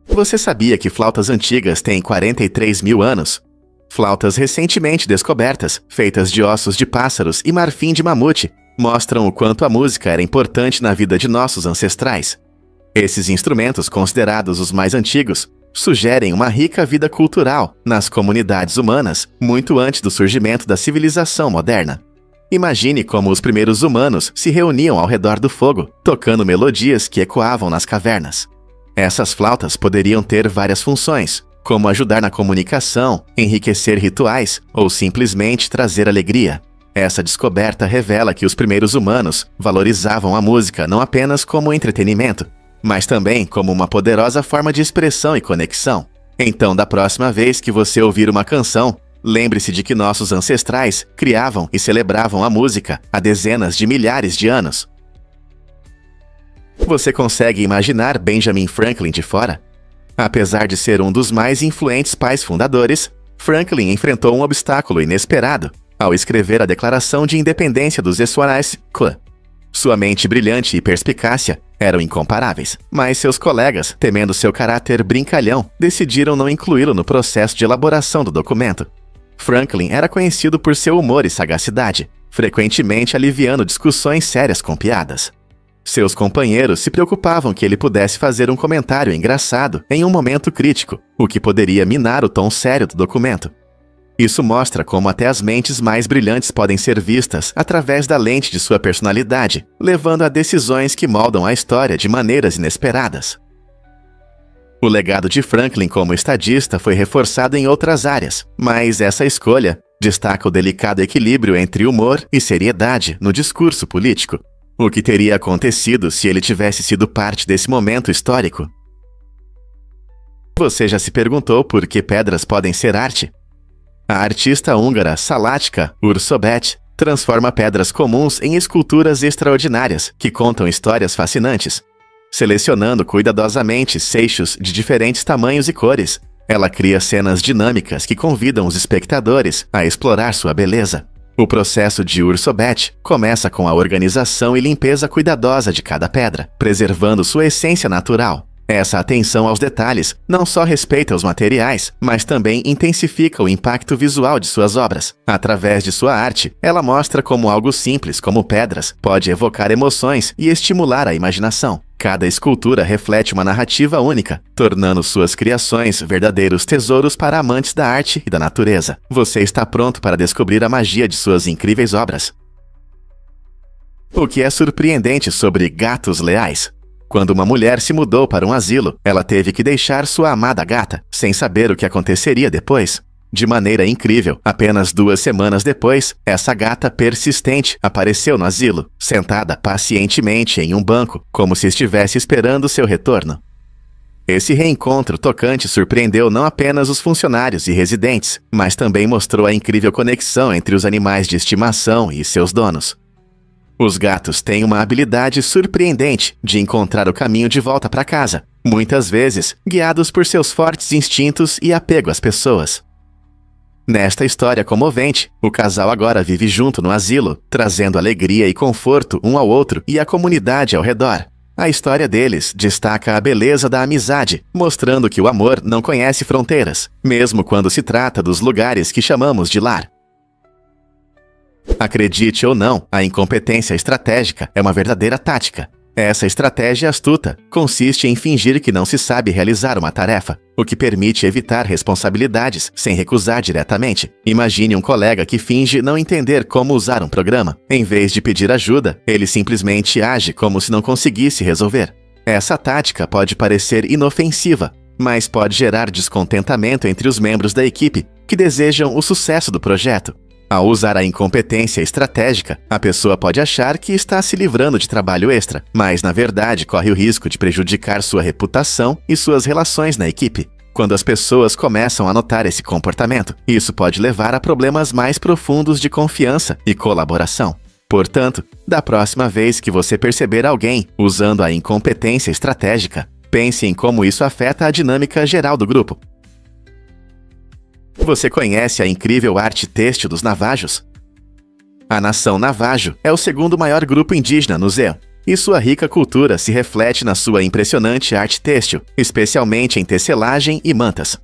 Você sabia que flautas antigas têm 43 mil anos? Flautas recentemente descobertas, feitas de ossos de pássaros e marfim de mamute, mostram o quanto a música era importante na vida de nossos ancestrais. Esses instrumentos, considerados os mais antigos, sugerem uma rica vida cultural nas comunidades humanas, muito antes do surgimento da civilização moderna. Imagine como os primeiros humanos se reuniam ao redor do fogo, tocando melodias que ecoavam nas cavernas. Essas flautas poderiam ter várias funções, como ajudar na comunicação, enriquecer rituais ou simplesmente trazer alegria. Essa descoberta revela que os primeiros humanos valorizavam a música não apenas como entretenimento, mas também como uma poderosa forma de expressão e conexão. Então, da próxima vez que você ouvir uma canção, lembre-se de que nossos ancestrais criavam e celebravam a música há dezenas de milhares de anos. Você consegue imaginar Benjamin Franklin de fora? Apesar de ser um dos mais influentes pais fundadores, Franklin enfrentou um obstáculo inesperado ao escrever a Declaração de Independência dos Estados Unidos. Sua mente brilhante e perspicácia eram incomparáveis, mas seus colegas, temendo seu caráter brincalhão, decidiram não incluí-lo no processo de elaboração do documento. Franklin era conhecido por seu humor e sagacidade, frequentemente aliviando discussões sérias com piadas. Seus companheiros se preocupavam que ele pudesse fazer um comentário engraçado em um momento crítico, o que poderia minar o tom sério do documento. Isso mostra como até as mentes mais brilhantes podem ser vistas através da lente de sua personalidade, levando a decisões que moldam a história de maneiras inesperadas. O legado de Franklin como estadista foi reforçado em outras áreas, mas essa escolha destaca o delicado equilíbrio entre humor e seriedade no discurso político. O que teria acontecido se ele tivesse sido parte desse momento histórico? Você já se perguntou por que pedras podem ser arte? A artista húngara Salatka Ursobet transforma pedras comuns em esculturas extraordinárias que contam histórias fascinantes. Selecionando cuidadosamente seixos de diferentes tamanhos e cores, ela cria cenas dinâmicas que convidam os espectadores a explorar sua beleza. O processo de Ursobet começa com a organização e limpeza cuidadosa de cada pedra, preservando sua essência natural. Essa atenção aos detalhes não só respeita os materiais, mas também intensifica o impacto visual de suas obras. Através de sua arte, ela mostra como algo simples como pedras pode evocar emoções e estimular a imaginação. Cada escultura reflete uma narrativa única, tornando suas criações verdadeiros tesouros para amantes da arte e da natureza. Você está pronto para descobrir a magia de suas incríveis obras? O que é surpreendente sobre gatos leais? Quando uma mulher se mudou para um asilo, ela teve que deixar sua amada gata, sem saber o que aconteceria depois. De maneira incrível, apenas 2 semanas depois, essa gata persistente apareceu no asilo, sentada pacientemente em um banco, como se estivesse esperando seu retorno. Esse reencontro tocante surpreendeu não apenas os funcionários e residentes, mas também mostrou a incrível conexão entre os animais de estimação e seus donos. Os gatos têm uma habilidade surpreendente de encontrar o caminho de volta para casa, muitas vezes guiados por seus fortes instintos e apego às pessoas. Nesta história comovente, o casal agora vive junto no asilo, trazendo alegria e conforto um ao outro e à comunidade ao redor. A história deles destaca a beleza da amizade, mostrando que o amor não conhece fronteiras, mesmo quando se trata dos lugares que chamamos de lar. Acredite ou não, a incompetência estratégica é uma verdadeira tática. Essa estratégia astuta consiste em fingir que não se sabe realizar uma tarefa, o que permite evitar responsabilidades sem recusar diretamente. Imagine um colega que finge não entender como usar um programa. Em vez de pedir ajuda, ele simplesmente age como se não conseguisse resolver. Essa tática pode parecer inofensiva, mas pode gerar descontentamento entre os membros da equipe que desejam o sucesso do projeto. Ao usar a incompetência estratégica, a pessoa pode achar que está se livrando de trabalho extra, mas na verdade corre o risco de prejudicar sua reputação e suas relações na equipe. Quando as pessoas começam a notar esse comportamento, isso pode levar a problemas mais profundos de confiança e colaboração. Portanto, da próxima vez que você perceber alguém usando a incompetência estratégica, pense em como isso afeta a dinâmica geral do grupo. Você conhece a incrível arte têxtil dos Navajos? A nação Navajo é o segundo maior grupo indígena no Zé, e sua rica cultura se reflete na sua impressionante arte têxtil, especialmente em tecelagem e mantas.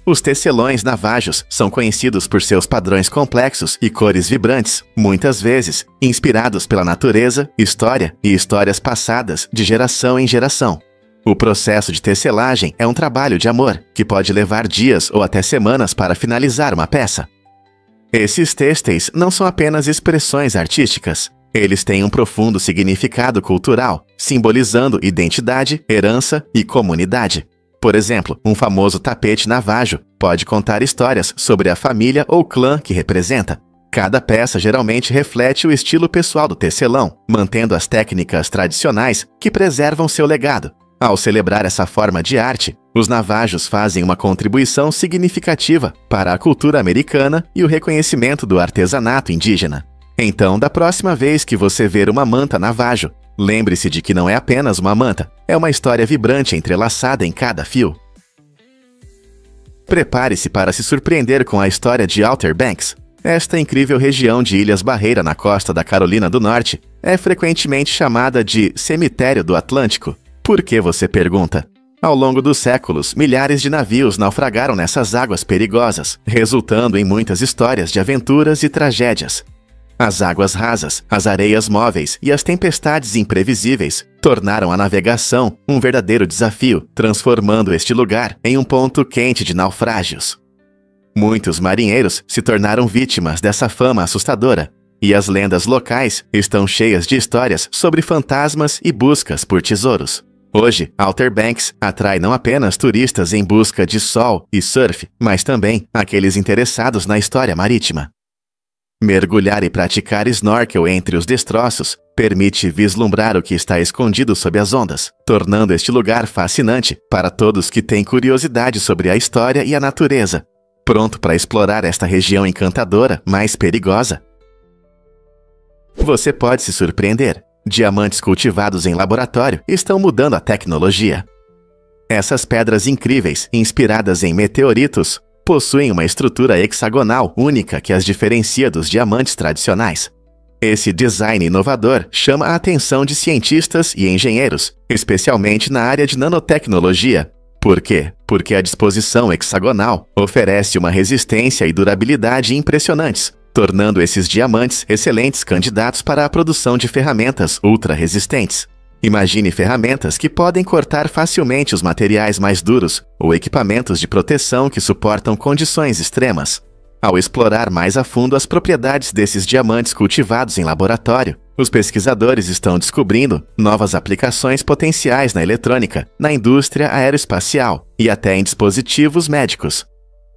Os tecelões navajos são conhecidos por seus padrões complexos e cores vibrantes, muitas vezes inspirados pela natureza, história e histórias passadas de geração em geração. O processo de tecelagem é um trabalho de amor, que pode levar dias ou até semanas para finalizar uma peça. Esses têxteis não são apenas expressões artísticas. Eles têm um profundo significado cultural, simbolizando identidade, herança e comunidade. Por exemplo, um famoso tapete navajo pode contar histórias sobre a família ou clã que representa. Cada peça geralmente reflete o estilo pessoal do tecelão, mantendo as técnicas tradicionais que preservam seu legado. Ao celebrar essa forma de arte, os navajos fazem uma contribuição significativa para a cultura americana e o reconhecimento do artesanato indígena. Então, da próxima vez que você ver uma manta navajo, lembre-se de que não é apenas uma manta, é uma história vibrante entrelaçada em cada fio. Prepare-se para se surpreender com a história de Outer Banks. Esta incrível região de Ilhas Barreira na costa da Carolina do Norte é frequentemente chamada de Cemitério do Atlântico. Por que, você pergunta? Ao longo dos séculos, milhares de navios naufragaram nessas águas perigosas, resultando em muitas histórias de aventuras e tragédias. As águas rasas, as areias móveis e as tempestades imprevisíveis tornaram a navegação um verdadeiro desafio, transformando este lugar em um ponto quente de naufrágios. Muitos marinheiros se tornaram vítimas dessa fama assustadora, e as lendas locais estão cheias de histórias sobre fantasmas e buscas por tesouros. Hoje, Outer Banks atrai não apenas turistas em busca de sol e surf, mas também aqueles interessados na história marítima. Mergulhar e praticar snorkel entre os destroços permite vislumbrar o que está escondido sob as ondas, tornando este lugar fascinante para todos que têm curiosidade sobre a história e a natureza. Pronto para explorar esta região encantadora, mas perigosa? Você pode se surpreender. Diamantes cultivados em laboratório estão mudando a tecnologia. Essas pedras incríveis, inspiradas em meteoritos, possuem uma estrutura hexagonal única que as diferencia dos diamantes tradicionais. Esse design inovador chama a atenção de cientistas e engenheiros, especialmente na área de nanotecnologia. Por quê? Porque a disposição hexagonal oferece uma resistência e durabilidade impressionantes, tornando esses diamantes excelentes candidatos para a produção de ferramentas ultra-resistentes. Imagine ferramentas que podem cortar facilmente os materiais mais duros ou equipamentos de proteção que suportam condições extremas. Ao explorar mais a fundo as propriedades desses diamantes cultivados em laboratório, os pesquisadores estão descobrindo novas aplicações potenciais na eletrônica, na indústria aeroespacial e até em dispositivos médicos.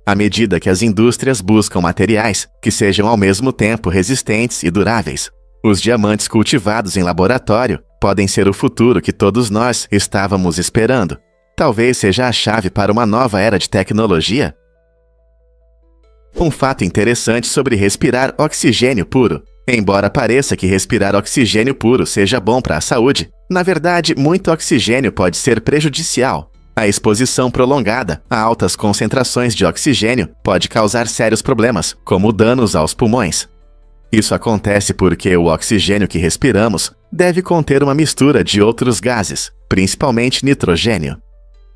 À medida que as indústrias buscam materiais que sejam ao mesmo tempo resistentes e duráveis, os diamantes cultivados em laboratório podem ser o futuro que todos nós estávamos esperando. Talvez seja a chave para uma nova era de tecnologia. Um fato interessante sobre respirar oxigênio puro. Embora pareça que respirar oxigênio puro seja bom para a saúde, na verdade, muito oxigênio pode ser prejudicial. A exposição prolongada a altas concentrações de oxigênio pode causar sérios problemas, como danos aos pulmões. Isso acontece porque o oxigênio que respiramos deve conter uma mistura de outros gases, principalmente nitrogênio.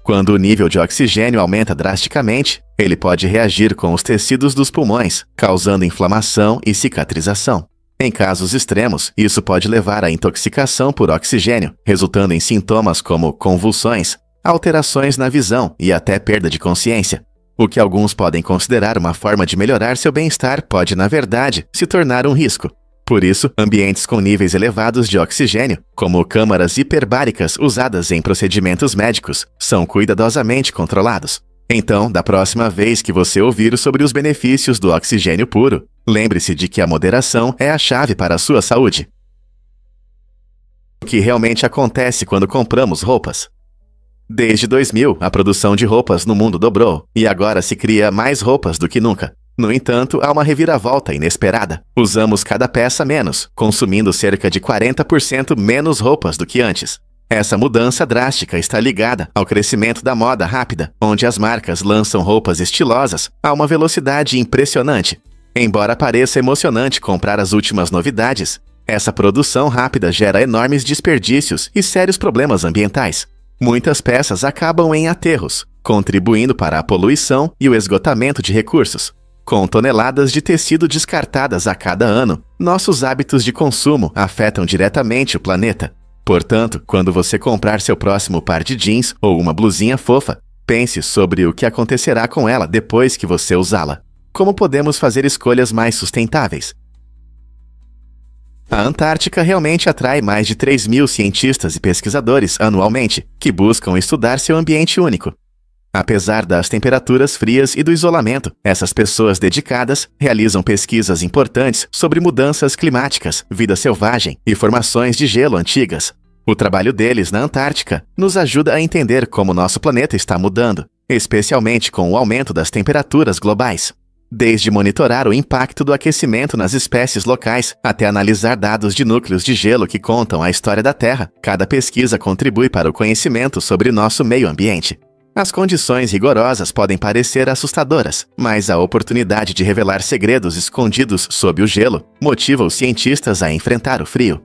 Quando o nível de oxigênio aumenta drasticamente, ele pode reagir com os tecidos dos pulmões, causando inflamação e cicatrização. Em casos extremos, isso pode levar à intoxicação por oxigênio, resultando em sintomas como convulsões, alterações na visão e até perda de consciência. O que alguns podem considerar uma forma de melhorar seu bem-estar pode, na verdade, se tornar um risco. Por isso, ambientes com níveis elevados de oxigênio, como câmaras hiperbáricas usadas em procedimentos médicos, são cuidadosamente controlados. Então, da próxima vez que você ouvir sobre os benefícios do oxigênio puro, lembre-se de que a moderação é a chave para a sua saúde. O que realmente acontece quando compramos roupas? Desde 2000, a produção de roupas no mundo dobrou, e agora se cria mais roupas do que nunca. No entanto, há uma reviravolta inesperada. Usamos cada peça menos, consumindo cerca de 40% menos roupas do que antes. Essa mudança drástica está ligada ao crescimento da moda rápida, onde as marcas lançam roupas estilosas a uma velocidade impressionante. Embora pareça emocionante comprar as últimas novidades, essa produção rápida gera enormes desperdícios e sérios problemas ambientais. Muitas peças acabam em aterros, contribuindo para a poluição e o esgotamento de recursos. Com toneladas de tecido descartadas a cada ano, nossos hábitos de consumo afetam diretamente o planeta. Portanto, quando você comprar seu próximo par de jeans ou uma blusinha fofa, pense sobre o que acontecerá com ela depois que você usá-la. Como podemos fazer escolhas mais sustentáveis? A Antártica realmente atrai mais de 3.000 cientistas e pesquisadores anualmente, que buscam estudar seu ambiente único. Apesar das temperaturas frias e do isolamento, essas pessoas dedicadas realizam pesquisas importantes sobre mudanças climáticas, vida selvagem e formações de gelo antigas. O trabalho deles na Antártica nos ajuda a entender como nosso planeta está mudando, especialmente com o aumento das temperaturas globais. Desde monitorar o impacto do aquecimento nas espécies locais até analisar dados de núcleos de gelo que contam a história da Terra, cada pesquisa contribui para o conhecimento sobre nosso meio ambiente. As condições rigorosas podem parecer assustadoras, mas a oportunidade de revelar segredos escondidos sob o gelo motiva os cientistas a enfrentar o frio.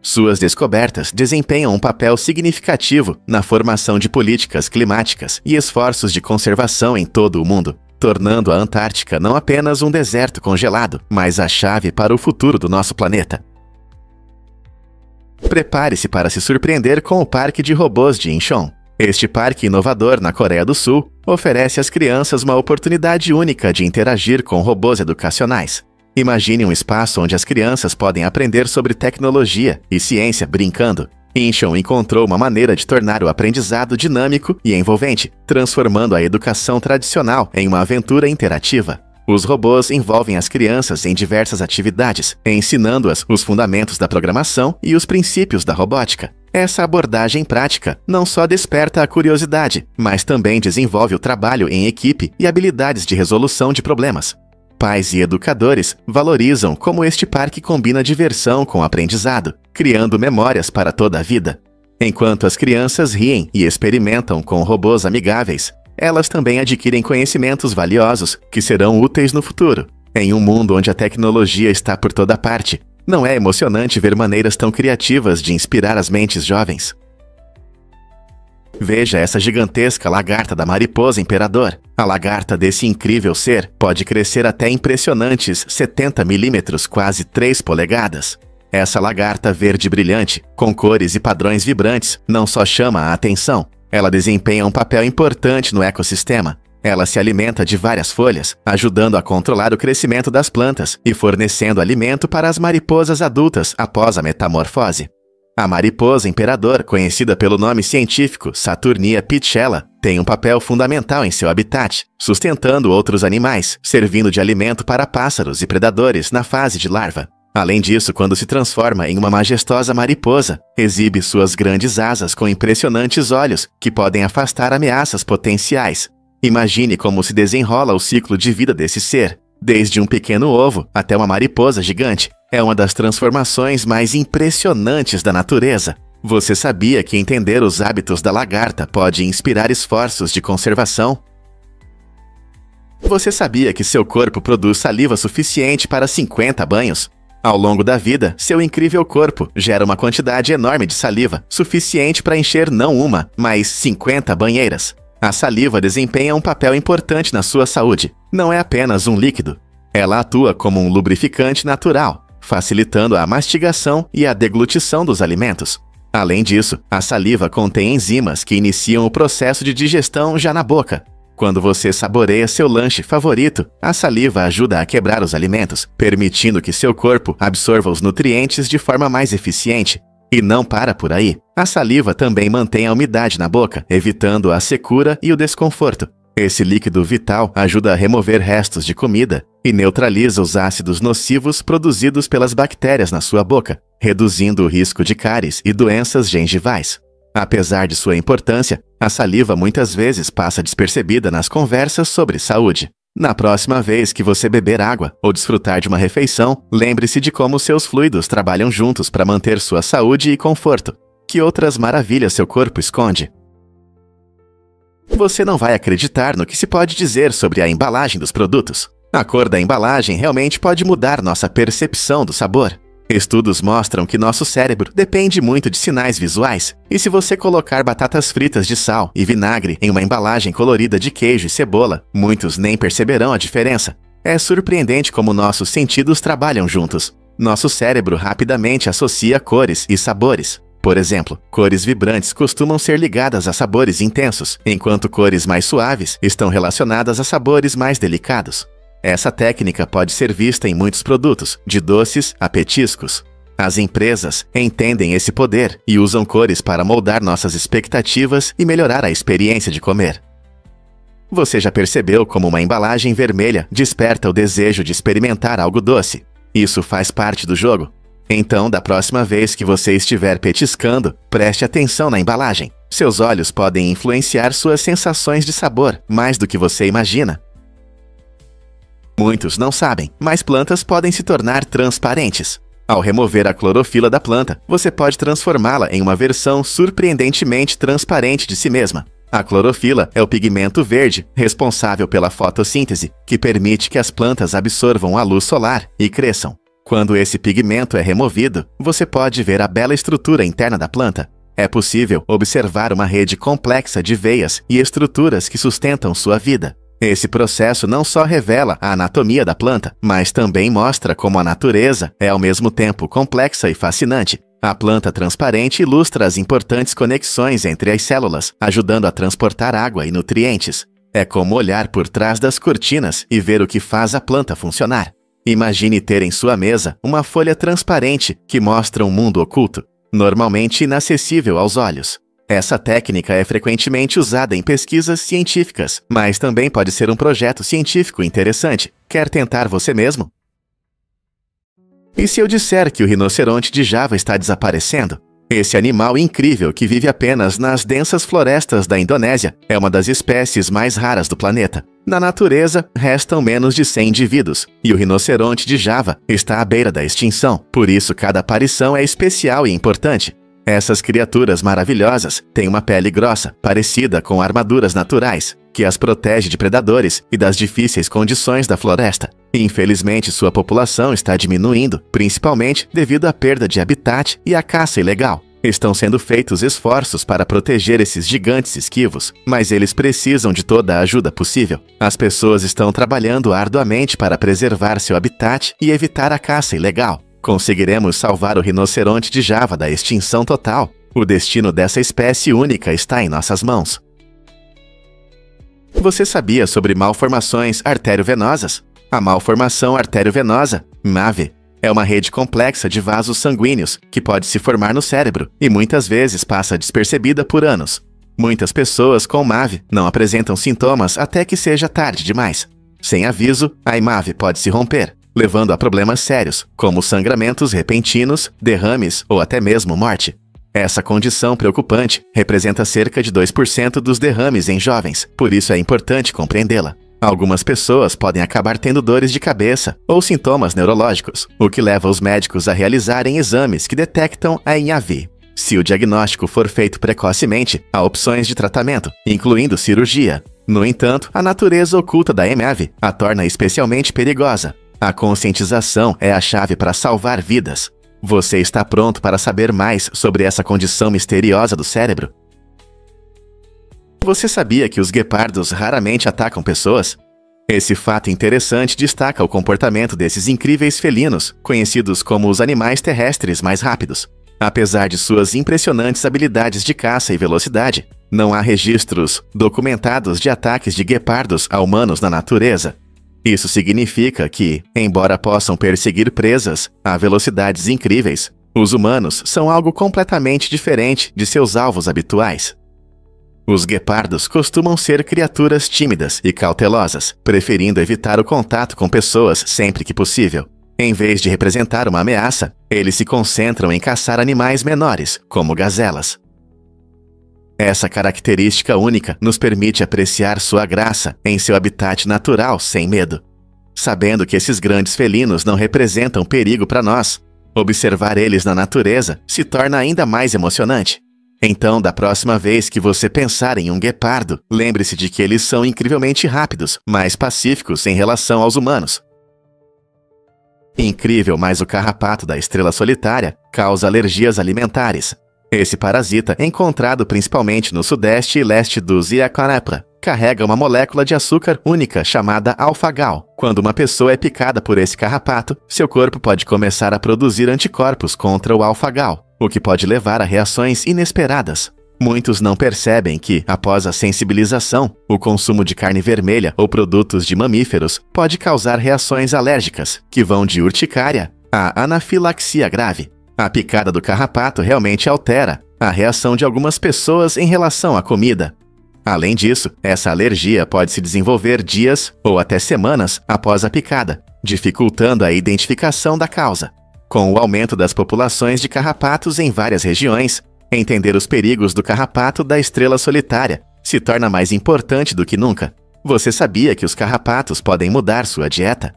Suas descobertas desempenham um papel significativo na formação de políticas climáticas e esforços de conservação em todo o mundo. tornando a Antártica não apenas um deserto congelado, mas a chave para o futuro do nosso planeta. Prepare-se para se surpreender com o Parque de Robôs de Incheon. Este parque inovador na Coreia do Sul oferece às crianças uma oportunidade única de interagir com robôs educacionais. Imagine um espaço onde as crianças podem aprender sobre tecnologia e ciência brincando. Incheon encontrou uma maneira de tornar o aprendizado dinâmico e envolvente, transformando a educação tradicional em uma aventura interativa. Os robôs envolvem as crianças em diversas atividades, ensinando-as os fundamentos da programação e os princípios da robótica. Essa abordagem prática não só desperta a curiosidade, mas também desenvolve o trabalho em equipe e habilidades de resolução de problemas. Pais e educadores valorizam como este parque combina diversão com aprendizado, criando memórias para toda a vida. Enquanto as crianças riem e experimentam com robôs amigáveis, elas também adquirem conhecimentos valiosos que serão úteis no futuro. Em um mundo onde a tecnologia está por toda parte, não é emocionante ver maneiras tão criativas de inspirar as mentes jovens? Veja essa gigantesca lagarta da mariposa imperador. A lagarta desse incrível ser pode crescer até impressionantes 70 milímetros, quase 3 polegadas. Essa lagarta verde brilhante, com cores e padrões vibrantes, não só chama a atenção, ela desempenha um papel importante no ecossistema. Ela se alimenta de várias folhas, ajudando a controlar o crescimento das plantas e fornecendo alimento para as mariposas adultas após a metamorfose. A mariposa imperador, conhecida pelo nome científico Saturnia pitchella, tem um papel fundamental em seu habitat, sustentando outros animais, servindo de alimento para pássaros e predadores na fase de larva. Além disso, quando se transforma em uma majestosa mariposa, exibe suas grandes asas com impressionantes olhos que podem afastar ameaças potenciais. Imagine como se desenrola o ciclo de vida desse ser. Desde um pequeno ovo até uma mariposa gigante, é uma das transformações mais impressionantes da natureza. Você sabia que entender os hábitos da lagarta pode inspirar esforços de conservação? Você sabia que seu corpo produz saliva suficiente para 50 banhos? Ao longo da vida, seu incrível corpo gera uma quantidade enorme de saliva, suficiente para encher não uma, mas 50 banheiras. A saliva desempenha um papel importante na sua saúde. Não é apenas um líquido. Ela atua como um lubrificante natural, facilitando a mastigação e a deglutição dos alimentos. Além disso, a saliva contém enzimas que iniciam o processo de digestão já na boca. Quando você saboreia seu lanche favorito, a saliva ajuda a quebrar os alimentos, permitindo que seu corpo absorva os nutrientes de forma mais eficiente. E não para por aí. A saliva também mantém a umidade na boca, evitando a secura e o desconforto. Esse líquido vital ajuda a remover restos de comida e neutraliza os ácidos nocivos produzidos pelas bactérias na sua boca, reduzindo o risco de cáries e doenças gengivais. Apesar de sua importância, a saliva muitas vezes passa despercebida nas conversas sobre saúde. Na próxima vez que você beber água ou desfrutar de uma refeição, lembre-se de como seus fluidos trabalham juntos para manter sua saúde e conforto. Que outras maravilhas seu corpo esconde? Você não vai acreditar no que se pode dizer sobre a embalagem dos produtos. A cor da embalagem realmente pode mudar nossa percepção do sabor. Estudos mostram que nosso cérebro depende muito de sinais visuais, e se você colocar batatas fritas de sal e vinagre em uma embalagem colorida de queijo e cebola, muitos nem perceberão a diferença. É surpreendente como nossos sentidos trabalham juntos. Nosso cérebro rapidamente associa cores e sabores. Por exemplo, cores vibrantes costumam ser ligadas a sabores intensos, enquanto cores mais suaves estão relacionadas a sabores mais delicados. Essa técnica pode ser vista em muitos produtos, de doces a petiscos. As empresas entendem esse poder e usam cores para moldar nossas expectativas e melhorar a experiência de comer. Você já percebeu como uma embalagem vermelha desperta o desejo de experimentar algo doce? Isso faz parte do jogo. Então, da próxima vez que você estiver petiscando, preste atenção na embalagem. Seus olhos podem influenciar suas sensações de sabor mais do que você imagina. Muitos não sabem, mas plantas podem se tornar transparentes. Ao remover a clorofila da planta, você pode transformá-la em uma versão surpreendentemente transparente de si mesma. A clorofila é o pigmento verde responsável pela fotossíntese, que permite que as plantas absorvam a luz solar e cresçam. Quando esse pigmento é removido, você pode ver a bela estrutura interna da planta. É possível observar uma rede complexa de veias e estruturas que sustentam sua vida. Esse processo não só revela a anatomia da planta, mas também mostra como a natureza é ao mesmo tempo complexa e fascinante. A planta transparente ilustra as importantes conexões entre as células, ajudando a transportar água e nutrientes. É como olhar por trás das cortinas e ver o que faz a planta funcionar. Imagine ter em sua mesa uma folha transparente que mostra um mundo oculto, normalmente inacessível aos olhos. Essa técnica é frequentemente usada em pesquisas científicas, mas também pode ser um projeto científico interessante. Quer tentar você mesmo? E se eu disser que o rinoceronte de Java está desaparecendo? Esse animal incrível que vive apenas nas densas florestas da Indonésia é uma das espécies mais raras do planeta. Na natureza, restam menos de 100 indivíduos, e o rinoceronte de Java está à beira da extinção, por isso cada aparição é especial e importante. Essas criaturas maravilhosas têm uma pele grossa, parecida com armaduras naturais, que as protege de predadores e das difíceis condições da floresta. Infelizmente, sua população está diminuindo, principalmente devido à perda de habitat e à caça ilegal. Estão sendo feitos esforços para proteger esses gigantes esquivos, mas eles precisam de toda a ajuda possível. As pessoas estão trabalhando arduamente para preservar seu habitat e evitar a caça ilegal. Conseguiremos salvar o rinoceronte de Java da extinção total. O destino dessa espécie única está em nossas mãos. Você sabia sobre malformações arteriovenosas? A malformação arteriovenosa, MAVE, é uma rede complexa de vasos sanguíneos que pode se formar no cérebro e muitas vezes passa despercebida por anos. Muitas pessoas com MAVE não apresentam sintomas até que seja tarde demais. Sem aviso, a MAVE pode se romper, levando a problemas sérios, como sangramentos repentinos, derrames ou até mesmo morte. Essa condição preocupante representa cerca de 2% dos derrames em jovens, por isso é importante compreendê-la. Algumas pessoas podem acabar tendo dores de cabeça ou sintomas neurológicos, o que leva os médicos a realizarem exames que detectam a MAVE. Se o diagnóstico for feito precocemente, há opções de tratamento, incluindo cirurgia. No entanto, a natureza oculta da MAVE a torna especialmente perigosa. A conscientização é a chave para salvar vidas. Você está pronto para saber mais sobre essa condição misteriosa do cérebro? Você sabia que os guepardos raramente atacam pessoas? Esse fato interessante destaca o comportamento desses incríveis felinos, conhecidos como os animais terrestres mais rápidos. Apesar de suas impressionantes habilidades de caça e velocidade, não há registros documentados de ataques de guepardos a humanos na natureza. Isso significa que, embora possam perseguir presas a velocidades incríveis, os humanos são algo completamente diferente de seus alvos habituais. Os guepardos costumam ser criaturas tímidas e cautelosas, preferindo evitar o contato com pessoas sempre que possível. Em vez de representar uma ameaça, eles se concentram em caçar animais menores, como gazelas. Essa característica única nos permite apreciar sua graça em seu habitat natural sem medo. Sabendo que esses grandes felinos não representam perigo para nós, observar eles na natureza se torna ainda mais emocionante. Então, da próxima vez que você pensar em um guepardo, lembre-se de que eles são incrivelmente rápidos, mas pacíficos em relação aos humanos. Incrível, mas o carrapato da estrela solitária causa alergias alimentares. Esse parasita, encontrado principalmente no sudeste e leste do Ziaconepra, carrega uma molécula de açúcar única chamada alfa-gal. Quando uma pessoa é picada por esse carrapato, seu corpo pode começar a produzir anticorpos contra o alfa-gal, o que pode levar a reações inesperadas. Muitos não percebem que, após a sensibilização, o consumo de carne vermelha ou produtos de mamíferos pode causar reações alérgicas, que vão de urticária a anafilaxia grave. A picada do carrapato realmente altera a reação de algumas pessoas em relação à comida. Além disso, essa alergia pode se desenvolver dias ou até semanas após a picada, dificultando a identificação da causa. Com o aumento das populações de carrapatos em várias regiões, entender os perigos do carrapato da estrela solitária se torna mais importante do que nunca. Você sabia que os carrapatos podem mudar sua dieta?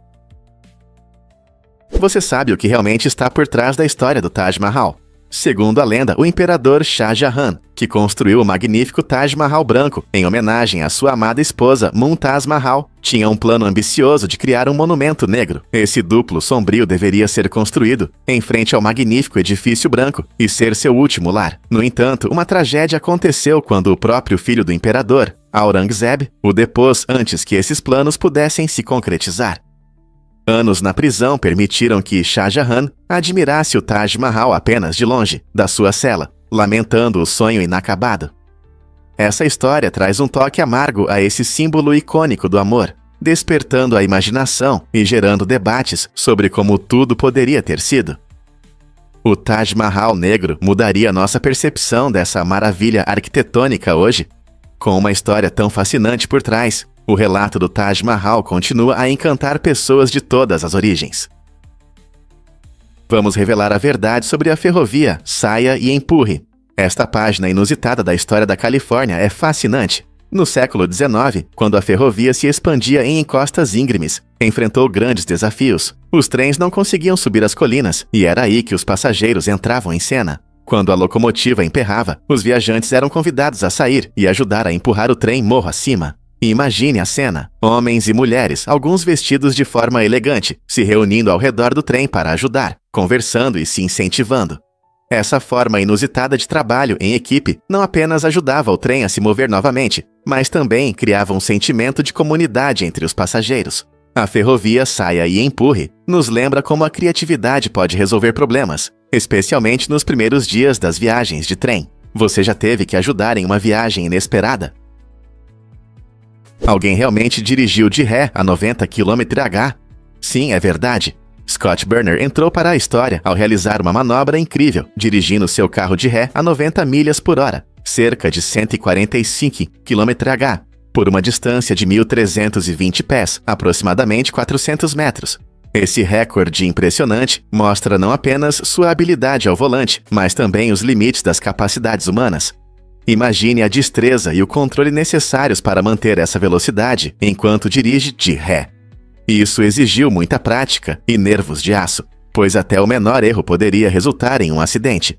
Você sabe o que realmente está por trás da história do Taj Mahal? Segundo a lenda, o imperador Shah Jahan, que construiu o magnífico Taj Mahal branco em homenagem à sua amada esposa Mumtaz Mahal, tinha um plano ambicioso de criar um monumento negro. Esse duplo sombrio deveria ser construído em frente ao magnífico edifício branco e ser seu último lar. No entanto, uma tragédia aconteceu quando o próprio filho do imperador, Aurangzeb, o depôs antes que esses planos pudessem se concretizar. Anos na prisão permitiram que Shah Jahan admirasse o Taj Mahal apenas de longe, da sua cela, lamentando o sonho inacabado. Essa história traz um toque amargo a esse símbolo icônico do amor, despertando a imaginação e gerando debates sobre como tudo poderia ter sido. O Taj Mahal negro mudaria nossa percepção dessa maravilha arquitetônica hoje? Com uma história tão fascinante por trás, o relato do Taj Mahal continua a encantar pessoas de todas as origens. Vamos revelar a verdade sobre a ferrovia Saia e Empurre. Esta página inusitada da história da Califórnia é fascinante. No século XIX, quando a ferrovia se expandia em encostas íngremes, enfrentou grandes desafios. Os trens não conseguiam subir as colinas, e era aí que os passageiros entravam em cena. Quando a locomotiva emperrava, os viajantes eram convidados a sair e ajudar a empurrar o trem morro acima. Imagine a cena: homens e mulheres, alguns vestidos de forma elegante, se reunindo ao redor do trem para ajudar, conversando e se incentivando. Essa forma inusitada de trabalho em equipe não apenas ajudava o trem a se mover novamente, mas também criava um sentimento de comunidade entre os passageiros. A ferrovia Saia e Empurre nos lembra como a criatividade pode resolver problemas, especialmente nos primeiros dias das viagens de trem. Você já teve que ajudar em uma viagem inesperada? Alguém realmente dirigiu de ré a 90 km/h? Sim, é verdade. Scott Burner entrou para a história ao realizar uma manobra incrível, dirigindo seu carro de ré a 90 milhas por hora, cerca de 145 km/h, por uma distância de 1.320 pés, aproximadamente 400 metros. Esse recorde impressionante mostra não apenas sua habilidade ao volante, mas também os limites das capacidades humanas. Imagine a destreza e o controle necessários para manter essa velocidade enquanto dirige de ré. Isso exigiu muita prática e nervos de aço, pois até o menor erro poderia resultar em um acidente.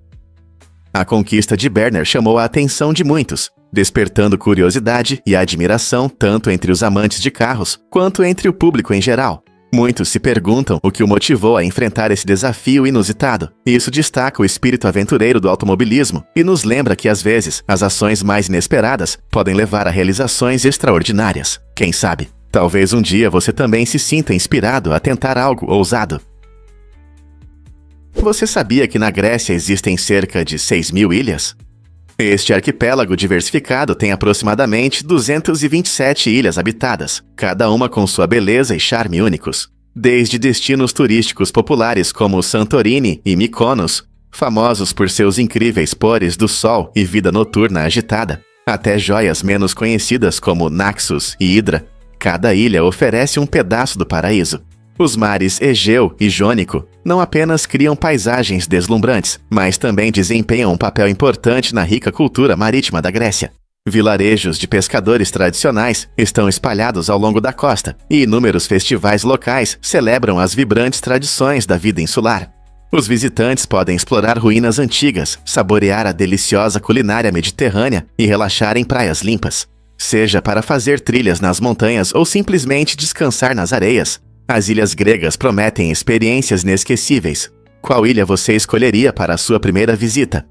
A conquista de Burner chamou a atenção de muitos, despertando curiosidade e admiração tanto entre os amantes de carros quanto entre o público em geral. Muitos se perguntam o que o motivou a enfrentar esse desafio inusitado. Isso destaca o espírito aventureiro do automobilismo e nos lembra que, às vezes, as ações mais inesperadas podem levar a realizações extraordinárias. Quem sabe, talvez um dia você também se sinta inspirado a tentar algo ousado. Você sabia que na Grécia existem cerca de 6.000 ilhas? Este arquipélago diversificado tem aproximadamente 227 ilhas habitadas, cada uma com sua beleza e charme únicos. Desde destinos turísticos populares como Santorini e Mykonos, famosos por seus incríveis pôres do sol e vida noturna agitada, até joias menos conhecidas como Naxos e Hidra, cada ilha oferece um pedaço do paraíso. Os mares Egeu e Jônico não apenas criam paisagens deslumbrantes, mas também desempenham um papel importante na rica cultura marítima da Grécia. Vilarejos de pescadores tradicionais estão espalhados ao longo da costa, e inúmeros festivais locais celebram as vibrantes tradições da vida insular. Os visitantes podem explorar ruínas antigas, saborear a deliciosa culinária mediterrânea e relaxar em praias limpas. Seja para fazer trilhas nas montanhas ou simplesmente descansar nas areias, as ilhas gregas prometem experiências inesquecíveis. Qual ilha você escolheria para a sua primeira visita?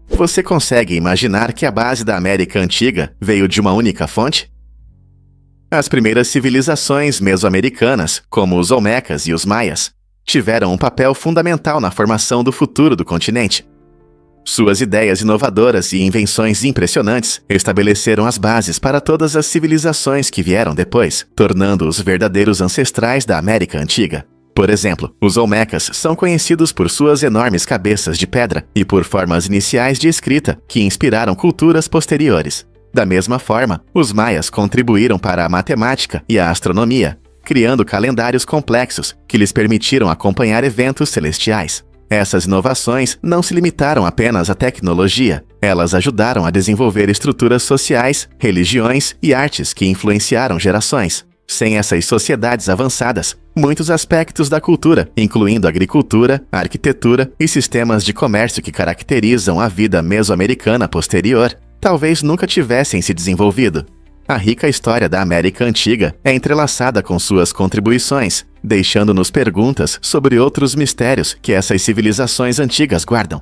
Você consegue imaginar que a base da América Antiga veio de uma única fonte? As primeiras civilizações mesoamericanas, como os Olmecas e os Maias, tiveram um papel fundamental na formação do futuro do continente. Suas ideias inovadoras e invenções impressionantes estabeleceram as bases para todas as civilizações que vieram depois, tornando-os verdadeiros ancestrais da América Antiga. Por exemplo, os Olmecas são conhecidos por suas enormes cabeças de pedra e por formas iniciais de escrita que inspiraram culturas posteriores. Da mesma forma, os Maias contribuíram para a matemática e a astronomia, criando calendários complexos que lhes permitiram acompanhar eventos celestiais. Essas inovações não se limitaram apenas à tecnologia, elas ajudaram a desenvolver estruturas sociais, religiões e artes que influenciaram gerações. Sem essas sociedades avançadas, muitos aspectos da cultura, incluindo agricultura, arquitetura e sistemas de comércio que caracterizam a vida mesoamericana posterior, talvez nunca tivessem se desenvolvido. A rica história da América Antiga é entrelaçada com suas contribuições, deixando-nos perguntas sobre outros mistérios que essas civilizações antigas guardam.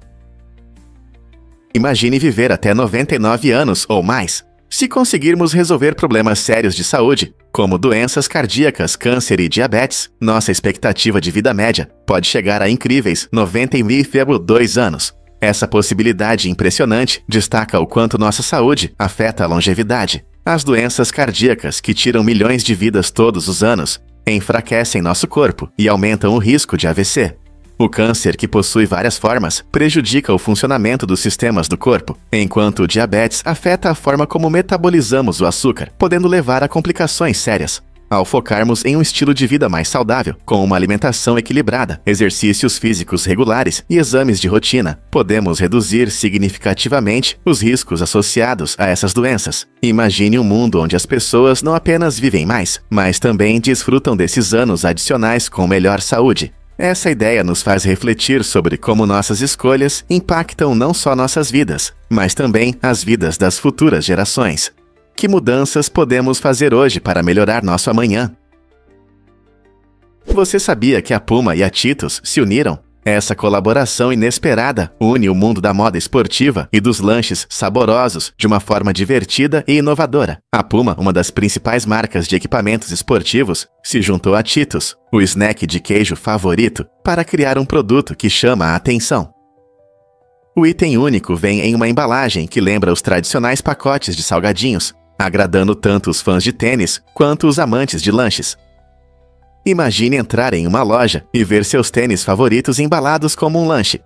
Imagine viver até 99 anos ou mais. Se conseguirmos resolver problemas sérios de saúde, como doenças cardíacas, câncer e diabetes, nossa expectativa de vida média pode chegar a incríveis 90,2 anos. Essa possibilidade impressionante destaca o quanto nossa saúde afeta a longevidade. As doenças cardíacas, que tiram milhões de vidas todos os anos, enfraquecem nosso corpo e aumentam o risco de AVC. O câncer, que possui várias formas, prejudica o funcionamento dos sistemas do corpo, enquanto o diabetes afeta a forma como metabolizamos o açúcar, podendo levar a complicações sérias. Ao focarmos em um estilo de vida mais saudável, com uma alimentação equilibrada, exercícios físicos regulares e exames de rotina, podemos reduzir significativamente os riscos associados a essas doenças. Imagine um mundo onde as pessoas não apenas vivem mais, mas também desfrutam desses anos adicionais com melhor saúde. Essa ideia nos faz refletir sobre como nossas escolhas impactam não só nossas vidas, mas também as vidas das futuras gerações. Que mudanças podemos fazer hoje para melhorar nosso amanhã? Você sabia que a Puma e a Cheetos se uniram? Essa colaboração inesperada une o mundo da moda esportiva e dos lanches saborosos de uma forma divertida e inovadora. A Puma, uma das principais marcas de equipamentos esportivos, se juntou a Cheetos, o snack de queijo favorito, para criar um produto que chama a atenção. O item único vem em uma embalagem que lembra os tradicionais pacotes de salgadinhos, agradando tanto os fãs de tênis quanto os amantes de lanches. Imagine entrar em uma loja e ver seus tênis favoritos embalados como um lanche.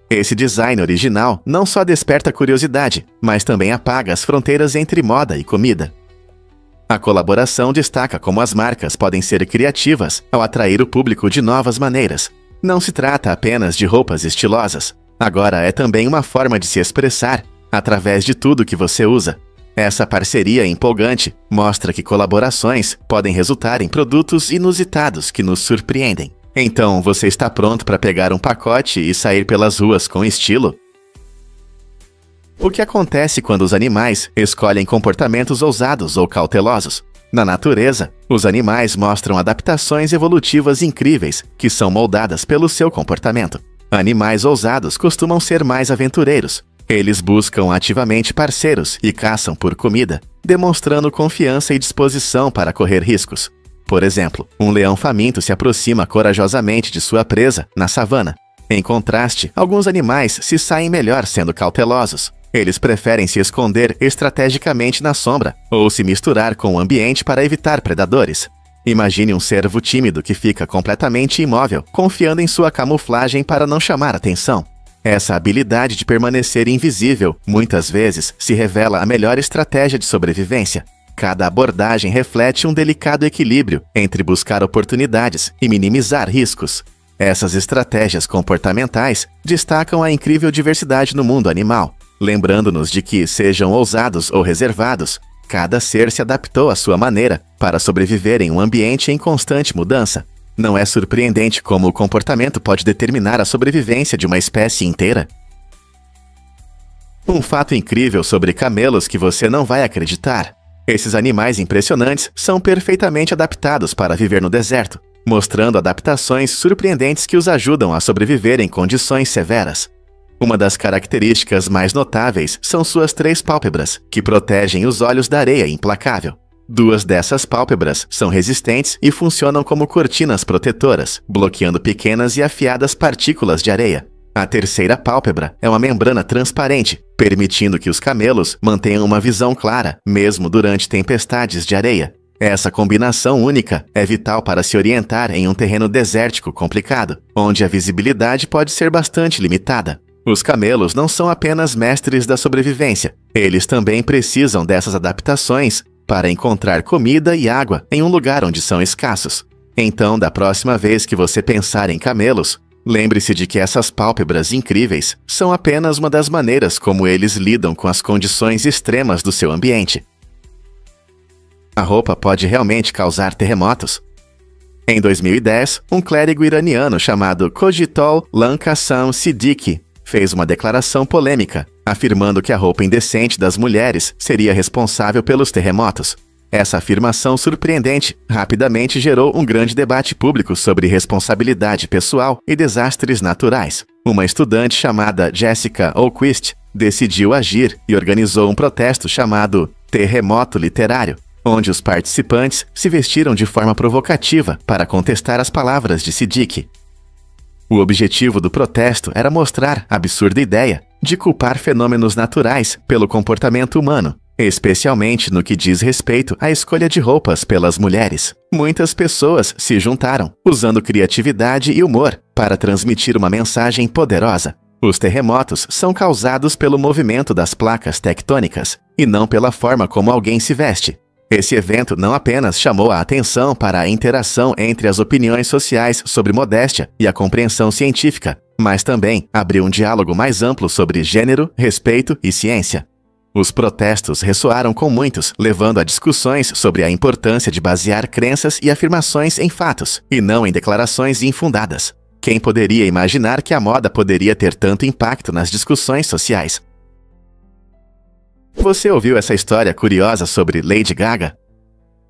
Esse design original não só desperta curiosidade, mas também apaga as fronteiras entre moda e comida. A colaboração destaca como as marcas podem ser criativas ao atrair o público de novas maneiras. Não se trata apenas de roupas estilosas. Agora é também uma forma de se expressar através de tudo que você usa. Essa parceria empolgante mostra que colaborações podem resultar em produtos inusitados que nos surpreendem. Então, você está pronto para pegar um pacote e sair pelas ruas com estilo? O que acontece quando os animais escolhem comportamentos ousados ou cautelosos? Na natureza, os animais mostram adaptações evolutivas incríveis que são moldadas pelo seu comportamento. Animais ousados costumam ser mais aventureiros. Eles buscam ativamente parceiros e caçam por comida, demonstrando confiança e disposição para correr riscos. Por exemplo, um leão faminto se aproxima corajosamente de sua presa na savana. Em contraste, alguns animais se saem melhor sendo cautelosos. Eles preferem se esconder estrategicamente na sombra ou se misturar com o ambiente para evitar predadores. Imagine um cervo tímido que fica completamente imóvel, confiando em sua camuflagem para não chamar atenção. Essa habilidade de permanecer invisível, muitas vezes, se revela a melhor estratégia de sobrevivência. Cada abordagem reflete um delicado equilíbrio entre buscar oportunidades e minimizar riscos. Essas estratégias comportamentais destacam a incrível diversidade no mundo animal, lembrando-nos de que, sejam ousados ou reservados, cada ser se adaptou à sua maneira para sobreviver em um ambiente em constante mudança. Não é surpreendente como o comportamento pode determinar a sobrevivência de uma espécie inteira? Um fato incrível sobre camelos que você não vai acreditar. Esses animais impressionantes são perfeitamente adaptados para viver no deserto, mostrando adaptações surpreendentes que os ajudam a sobreviver em condições severas. Uma das características mais notáveis são suas 3 pálpebras, que protegem os olhos da areia implacável. 2 dessas pálpebras são resistentes e funcionam como cortinas protetoras, bloqueando pequenas e afiadas partículas de areia. A 3ª pálpebra é uma membrana transparente, permitindo que os camelos mantenham uma visão clara, mesmo durante tempestades de areia. Essa combinação única é vital para se orientar em um terreno desértico complicado, onde a visibilidade pode ser bastante limitada. Os camelos não são apenas mestres da sobrevivência, eles também precisam dessas adaptações para encontrar comida e água em um lugar onde são escassos. Então, da próxima vez que você pensar em camelos, lembre-se de que essas pálpebras incríveis são apenas uma das maneiras como eles lidam com as condições extremas do seu ambiente. A roupa pode realmente causar terremotos? Em 2010, um clérigo iraniano chamado Kojitol Lankassam Siddiqui fez uma declaração polêmica, afirmando que a roupa indecente das mulheres seria responsável pelos terremotos. Essa afirmação surpreendente rapidamente gerou um grande debate público sobre responsabilidade pessoal e desastres naturais. Uma estudante chamada Jessica O'Quist decidiu agir e organizou um protesto chamado Terremoto Literário, onde os participantes se vestiram de forma provocativa para contestar as palavras de Siddiqui. O objetivo do protesto era mostrar a absurda ideia de culpar fenômenos naturais pelo comportamento humano, especialmente no que diz respeito à escolha de roupas pelas mulheres. Muitas pessoas se juntaram, usando criatividade e humor para transmitir uma mensagem poderosa. Os terremotos são causados pelo movimento das placas tectônicas e não pela forma como alguém se veste. Esse evento não apenas chamou a atenção para a interação entre as opiniões sociais sobre modéstia e a compreensão científica, mas também abriu um diálogo mais amplo sobre gênero, respeito e ciência. Os protestos ressoaram com muitos, levando a discussões sobre a importância de basear crenças e afirmações em fatos, e não em declarações infundadas. Quem poderia imaginar que a moda poderia ter tanto impacto nas discussões sociais? Você ouviu essa história curiosa sobre Lady Gaga?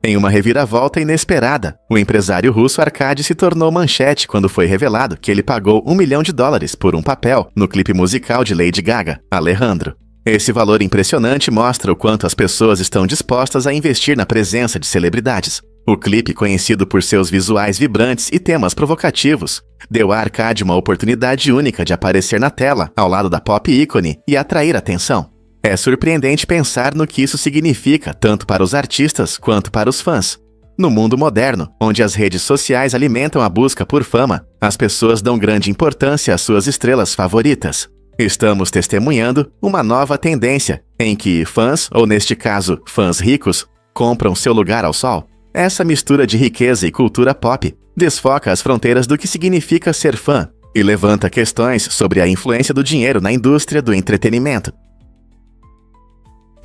Em uma reviravolta inesperada, o empresário russo Arkady se tornou manchete quando foi revelado que ele pagou $1 milhão por um papel no clipe musical de Lady Gaga, Alejandro. Esse valor impressionante mostra o quanto as pessoas estão dispostas a investir na presença de celebridades. O clipe, conhecido por seus visuais vibrantes e temas provocativos, deu a Arkady uma oportunidade única de aparecer na tela ao lado da pop ícone e atrair atenção. É surpreendente pensar no que isso significa tanto para os artistas quanto para os fãs. No mundo moderno, onde as redes sociais alimentam a busca por fama, as pessoas dão grande importância às suas estrelas favoritas. Estamos testemunhando uma nova tendência, em que fãs, ou neste caso, fãs ricos, compram seu lugar ao sol. Essa mistura de riqueza e cultura pop desfoca as fronteiras do que significa ser fã e levanta questões sobre a influência do dinheiro na indústria do entretenimento.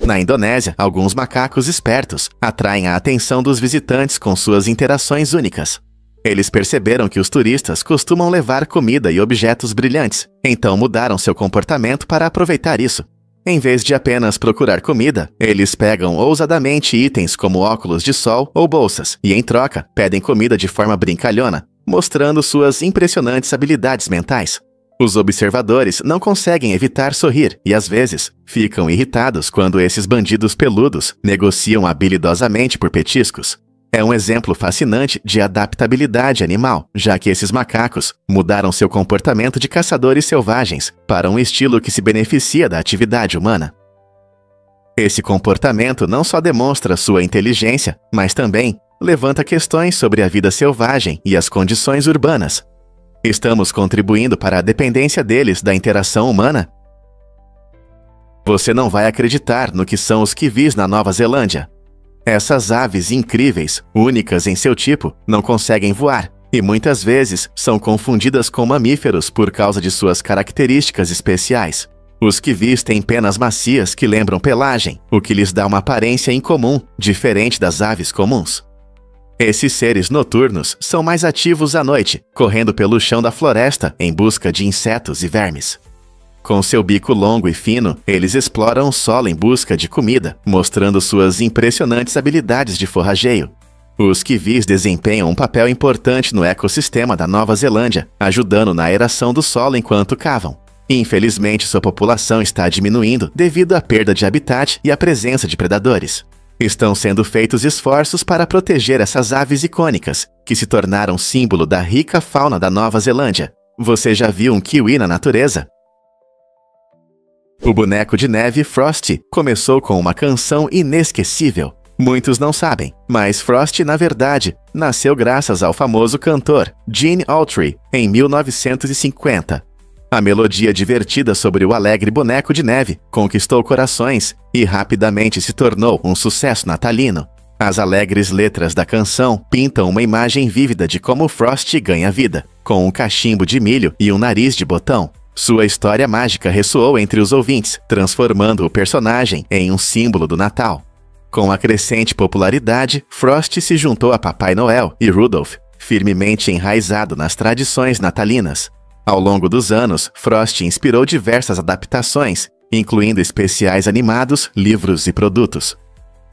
Na Indonésia, alguns macacos espertos atraem a atenção dos visitantes com suas interações únicas. Eles perceberam que os turistas costumam levar comida e objetos brilhantes, então mudaram seu comportamento para aproveitar isso. Em vez de apenas procurar comida, eles pegam ousadamente itens como óculos de sol ou bolsas e, em troca, pedem comida de forma brincalhona, mostrando suas impressionantes habilidades mentais. Os observadores não conseguem evitar sorrir e, às vezes, ficam irritados quando esses bandidos peludos negociam habilidosamente por petiscos. É um exemplo fascinante de adaptabilidade animal, já que esses macacos mudaram seu comportamento de caçadores selvagens para um estilo que se beneficia da atividade humana. Esse comportamento não só demonstra sua inteligência, mas também levanta questões sobre a vida selvagem e as condições urbanas. Estamos contribuindo para a dependência deles da interação humana? Você não vai acreditar no que são os kiwis na Nova Zelândia. Essas aves incríveis, únicas em seu tipo, não conseguem voar e muitas vezes são confundidas com mamíferos por causa de suas características especiais. Os kiwis têm penas macias que lembram pelagem, o que lhes dá uma aparência incomum, diferente das aves comuns. Esses seres noturnos são mais ativos à noite, correndo pelo chão da floresta em busca de insetos e vermes. Com seu bico longo e fino, eles exploram o solo em busca de comida, mostrando suas impressionantes habilidades de forrageio. Os kiwis desempenham um papel importante no ecossistema da Nova Zelândia, ajudando na aeração do solo enquanto cavam. Infelizmente, sua população está diminuindo devido à perda de habitat e à presença de predadores. Estão sendo feitos esforços para proteger essas aves icônicas, que se tornaram símbolo da rica fauna da Nova Zelândia. Você já viu um kiwi na natureza? O boneco de neve Frosty começou com uma canção inesquecível. Muitos não sabem, mas Frosty, na verdade, nasceu graças ao famoso cantor Gene Autry, em 1950. A melodia divertida sobre o alegre boneco de neve conquistou corações e rapidamente se tornou um sucesso natalino. As alegres letras da canção pintam uma imagem vívida de como Frosty ganha vida, com um cachimbo de milho e um nariz de botão. Sua história mágica ressoou entre os ouvintes, transformando o personagem em um símbolo do Natal. Com a crescente popularidade, Frosty se juntou a Papai Noel e Rudolph, firmemente enraizado nas tradições natalinas. Ao longo dos anos, Frosty inspirou diversas adaptações, incluindo especiais animados, livros e produtos.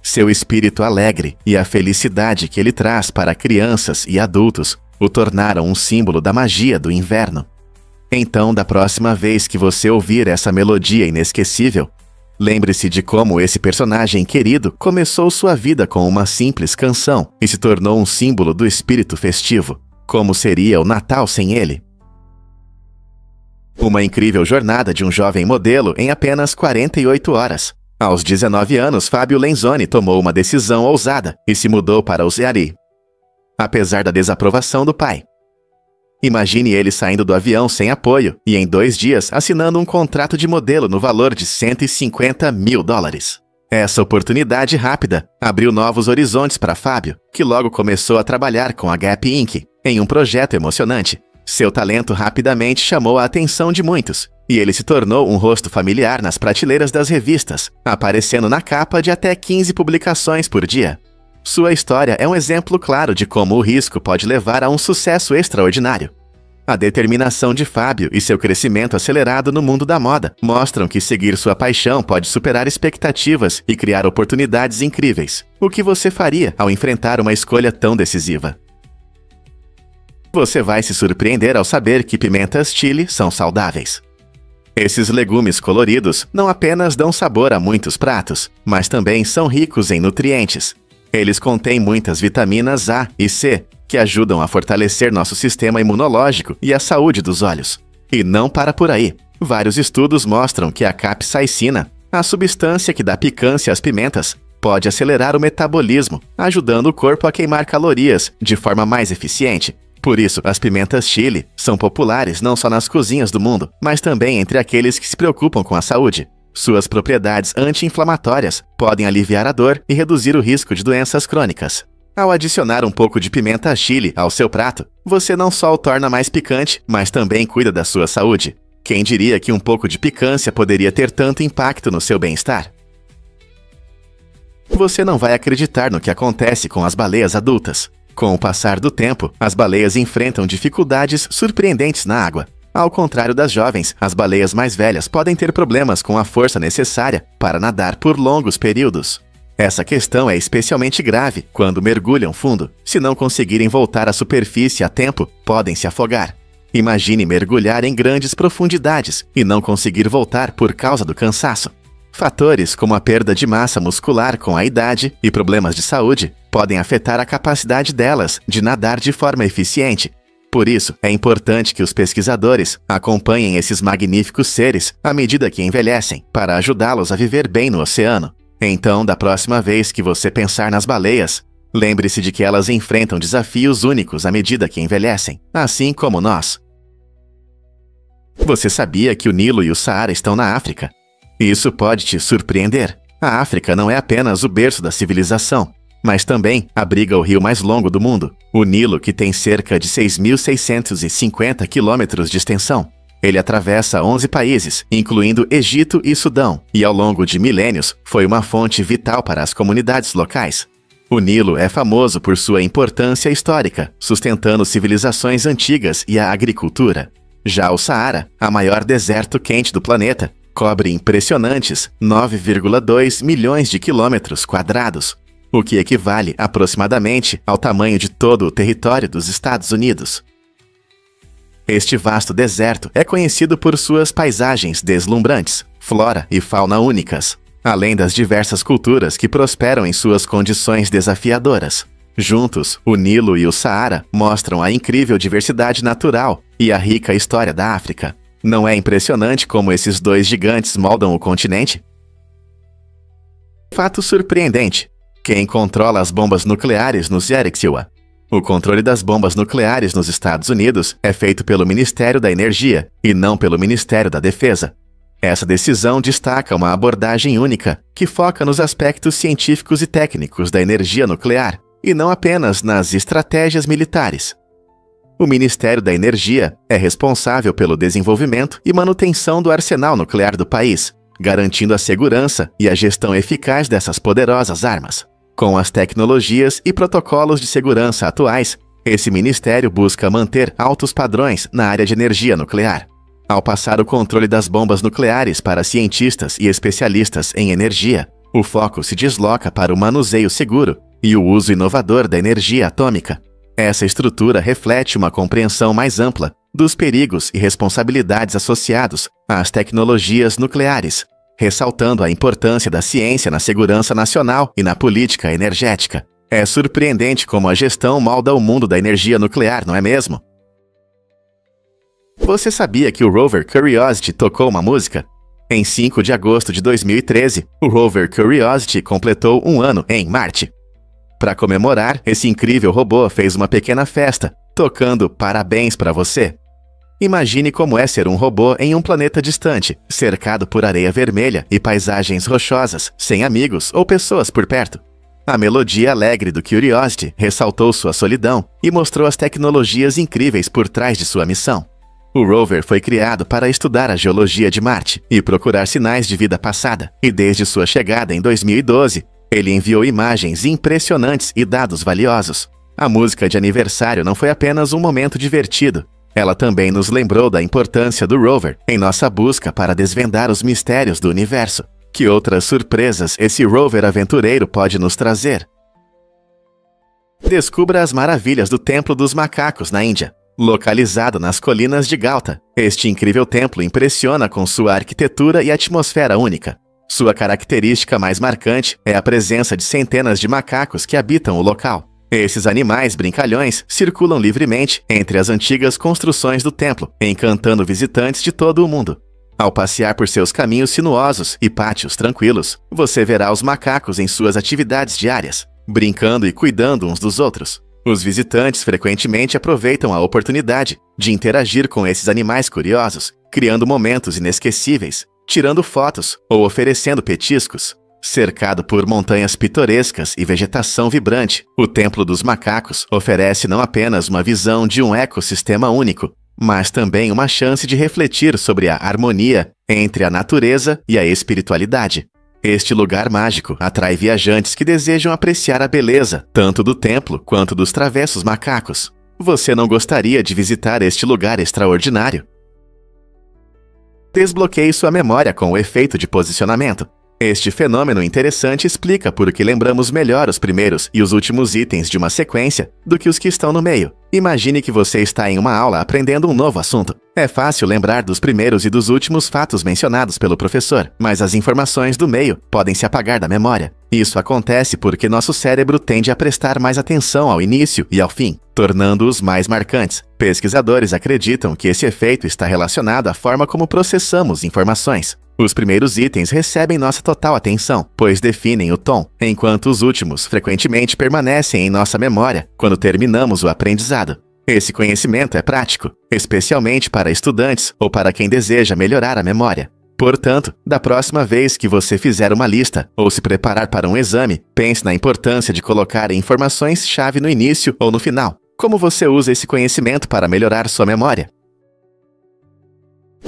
Seu espírito alegre e a felicidade que ele traz para crianças e adultos o tornaram um símbolo da magia do inverno. Então, da próxima vez que você ouvir essa melodia inesquecível, lembre-se de como esse personagem querido começou sua vida com uma simples canção e se tornou um símbolo do espírito festivo. Como seria o Natal sem ele? Uma incrível jornada de um jovem modelo em apenas 48 horas. Aos 19 anos, Fábio Lenzoni tomou uma decisão ousada e se mudou para Ushuaia, apesar da desaprovação do pai. Imagine ele saindo do avião sem apoio e em 2 dias assinando um contrato de modelo no valor de $150 mil. Essa oportunidade rápida abriu novos horizontes para Fábio, que logo começou a trabalhar com a Gap Inc. em um projeto emocionante. Seu talento rapidamente chamou a atenção de muitos, e ele se tornou um rosto familiar nas prateleiras das revistas, aparecendo na capa de até 15 publicações por dia. Sua história é um exemplo claro de como o risco pode levar a um sucesso extraordinário. A determinação de Fábio e seu crescimento acelerado no mundo da moda mostram que seguir sua paixão pode superar expectativas e criar oportunidades incríveis. O que você faria ao enfrentar uma escolha tão decisiva? Você vai se surpreender ao saber que pimentas chili são saudáveis. Esses legumes coloridos não apenas dão sabor a muitos pratos, mas também são ricos em nutrientes. Eles contêm muitas vitaminas A e C, que ajudam a fortalecer nosso sistema imunológico e a saúde dos olhos. E não para por aí. Vários estudos mostram que a capsaicina, a substância que dá picância às pimentas, pode acelerar o metabolismo, ajudando o corpo a queimar calorias de forma mais eficiente. Por isso, as pimentas chili são populares não só nas cozinhas do mundo, mas também entre aqueles que se preocupam com a saúde. Suas propriedades anti-inflamatórias podem aliviar a dor e reduzir o risco de doenças crônicas. Ao adicionar um pouco de pimenta chili ao seu prato, você não só o torna mais picante, mas também cuida da sua saúde. Quem diria que um pouco de picância poderia ter tanto impacto no seu bem-estar? Você não vai acreditar no que acontece com as baleias adultas. Com o passar do tempo, as baleias enfrentam dificuldades surpreendentes na água. Ao contrário das jovens, as baleias mais velhas podem ter problemas com a força necessária para nadar por longos períodos. Essa questão é especialmente grave quando mergulham fundo. Se não conseguirem voltar à superfície a tempo, podem se afogar. Imagine mergulhar em grandes profundidades e não conseguir voltar por causa do cansaço. Fatores como a perda de massa muscular com a idade e problemas de saúde podem afetar a capacidade delas de nadar de forma eficiente. Por isso, é importante que os pesquisadores acompanhem esses magníficos seres à medida que envelhecem, para ajudá-los a viver bem no oceano. Então, da próxima vez que você pensar nas baleias, lembre-se de que elas enfrentam desafios únicos à medida que envelhecem, assim como nós. Você sabia que o Nilo e o Saara estão na África? Isso pode te surpreender. A África não é apenas o berço da civilização, mas também abriga o rio mais longo do mundo, o Nilo, que tem cerca de 6.650 quilômetros de extensão. Ele atravessa 11 países, incluindo Egito e Sudão, e ao longo de milênios foi uma fonte vital para as comunidades locais. O Nilo é famoso por sua importância histórica, sustentando civilizações antigas e a agricultura. Já o Saara, a maior deserto quente do planeta, cobre impressionantes 9,2 milhões de quilômetros quadrados, o que equivale aproximadamente ao tamanho de todo o território dos Estados Unidos. Este vasto deserto é conhecido por suas paisagens deslumbrantes, flora e fauna únicas, além das diversas culturas que prosperam em suas condições desafiadoras. Juntos, o Nilo e o Saara mostram a incrível diversidade natural e a rica história da África. Não é impressionante como esses dois gigantes moldam o continente? Fato surpreendente: quem controla as bombas nucleares no Zerexila? O controle das bombas nucleares nos Estados Unidos é feito pelo Ministério da Energia e não pelo Ministério da Defesa. Essa decisão destaca uma abordagem única que foca nos aspectos científicos e técnicos da energia nuclear e não apenas nas estratégias militares. O Ministério da Energia é responsável pelo desenvolvimento e manutenção do arsenal nuclear do país, garantindo a segurança e a gestão eficaz dessas poderosas armas. Com as tecnologias e protocolos de segurança atuais, esse ministério busca manter altos padrões na área de energia nuclear. Ao passar o controle das bombas nucleares para cientistas e especialistas em energia, o foco se desloca para o manuseio seguro e o uso inovador da energia atômica. Essa estrutura reflete uma compreensão mais ampla dos perigos e responsabilidades associados às tecnologias nucleares, ressaltando a importância da ciência na segurança nacional e na política energética. É surpreendente como a gestão molda o mundo da energia nuclear, não é mesmo? Você sabia que o rover Curiosity tocou uma música? Em 5 de agosto de 2013, o rover Curiosity completou 1 ano em Marte. Para comemorar, esse incrível robô fez uma pequena festa, tocando Parabéns para você. Imagine como é ser um robô em um planeta distante, cercado por areia vermelha e paisagens rochosas, sem amigos ou pessoas por perto. A melodia alegre do Curiosity ressaltou sua solidão e mostrou as tecnologias incríveis por trás de sua missão. O rover foi criado para estudar a geologia de Marte e procurar sinais de vida passada, e desde sua chegada em 2012, ele enviou imagens impressionantes e dados valiosos. A música de aniversário não foi apenas um momento divertido, ela também nos lembrou da importância do rover em nossa busca para desvendar os mistérios do universo. Que outras surpresas esse rover aventureiro pode nos trazer? Descubra as maravilhas do Templo dos Macacos na Índia. Localizado nas colinas de Gauta, este incrível templo impressiona com sua arquitetura e atmosfera única. Sua característica mais marcante é a presença de centenas de macacos que habitam o local. Esses animais brincalhões circulam livremente entre as antigas construções do templo, encantando visitantes de todo o mundo. Ao passear por seus caminhos sinuosos e pátios tranquilos, você verá os macacos em suas atividades diárias, brincando e cuidando uns dos outros. Os visitantes frequentemente aproveitam a oportunidade de interagir com esses animais curiosos, criando momentos inesquecíveis, tirando fotos ou oferecendo petiscos. Cercado por montanhas pitorescas e vegetação vibrante, o Templo dos Macacos oferece não apenas uma visão de um ecossistema único, mas também uma chance de refletir sobre a harmonia entre a natureza e a espiritualidade. Este lugar mágico atrai viajantes que desejam apreciar a beleza tanto do templo quanto dos travessos macacos. Você não gostaria de visitar este lugar extraordinário? Desbloqueie sua memória com o efeito de posicionamento. Este fenômeno interessante explica por que lembramos melhor os primeiros e os últimos itens de uma sequência do que os que estão no meio. Imagine que você está em uma aula aprendendo um novo assunto. É fácil lembrar dos primeiros e dos últimos fatos mencionados pelo professor, mas as informações do meio podem se apagar da memória. Isso acontece porque nosso cérebro tende a prestar mais atenção ao início e ao fim, tornando-os mais marcantes. Pesquisadores acreditam que esse efeito está relacionado à forma como processamos informações. Os primeiros itens recebem nossa total atenção, pois definem o tom, enquanto os últimos frequentemente permanecem em nossa memória quando terminamos o aprendizado. Esse conhecimento é prático, especialmente para estudantes ou para quem deseja melhorar a memória. Portanto, da próxima vez que você fizer uma lista ou se preparar para um exame, pense na importância de colocar informações-chave no início ou no final. Como você usa esse conhecimento para melhorar sua memória?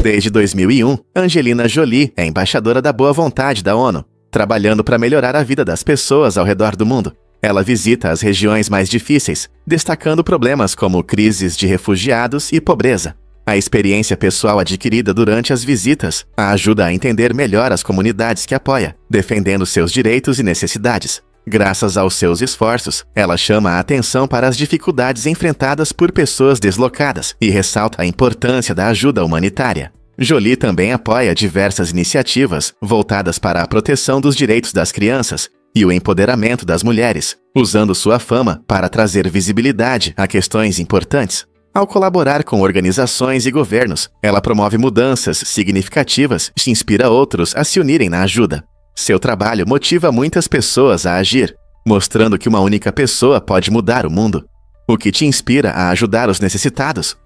Desde 2001, Angelina Jolie é embaixadora da boa vontade da ONU, trabalhando para melhorar a vida das pessoas ao redor do mundo. Ela visita as regiões mais difíceis, destacando problemas como crises de refugiados e pobreza. A experiência pessoal adquirida durante as visitas a ajuda a entender melhor as comunidades que apoia, defendendo seus direitos e necessidades. Graças aos seus esforços, ela chama a atenção para as dificuldades enfrentadas por pessoas deslocadas e ressalta a importância da ajuda humanitária. Jolie também apoia diversas iniciativas voltadas para a proteção dos direitos das crianças e o empoderamento das mulheres, usando sua fama para trazer visibilidade a questões importantes. Ao colaborar com organizações e governos, ela promove mudanças significativas e inspira outros a se unirem na ajuda. Seu trabalho motiva muitas pessoas a agir, mostrando que uma única pessoa pode mudar o mundo. O que te inspira a ajudar os necessitados?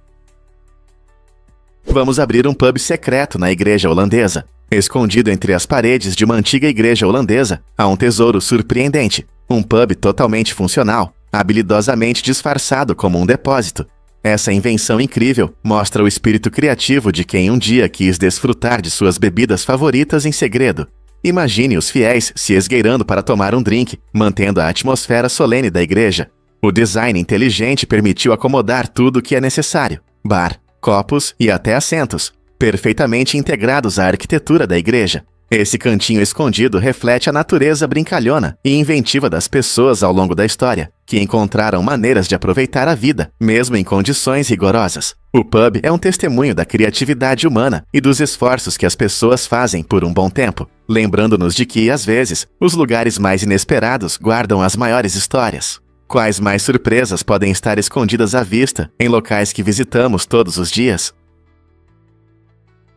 Vamos abrir um pub secreto na igreja holandesa. Escondido entre as paredes de uma antiga igreja holandesa, há um tesouro surpreendente. Um pub totalmente funcional, habilidosamente disfarçado como um depósito. Essa invenção incrível mostra o espírito criativo de quem um dia quis desfrutar de suas bebidas favoritas em segredo. Imagine os fiéis se esgueirando para tomar um drink, mantendo a atmosfera solene da igreja. O design inteligente permitiu acomodar tudo o que é necessário: bar, copos e até assentos, perfeitamente integrados à arquitetura da igreja. Esse cantinho escondido reflete a natureza brincalhona e inventiva das pessoas ao longo da história, que encontraram maneiras de aproveitar a vida, mesmo em condições rigorosas. O pub é um testemunho da criatividade humana e dos esforços que as pessoas fazem por um bom tempo, lembrando-nos de que, às vezes, os lugares mais inesperados guardam as maiores histórias. Quais mais surpresas podem estar escondidas à vista em locais que visitamos todos os dias?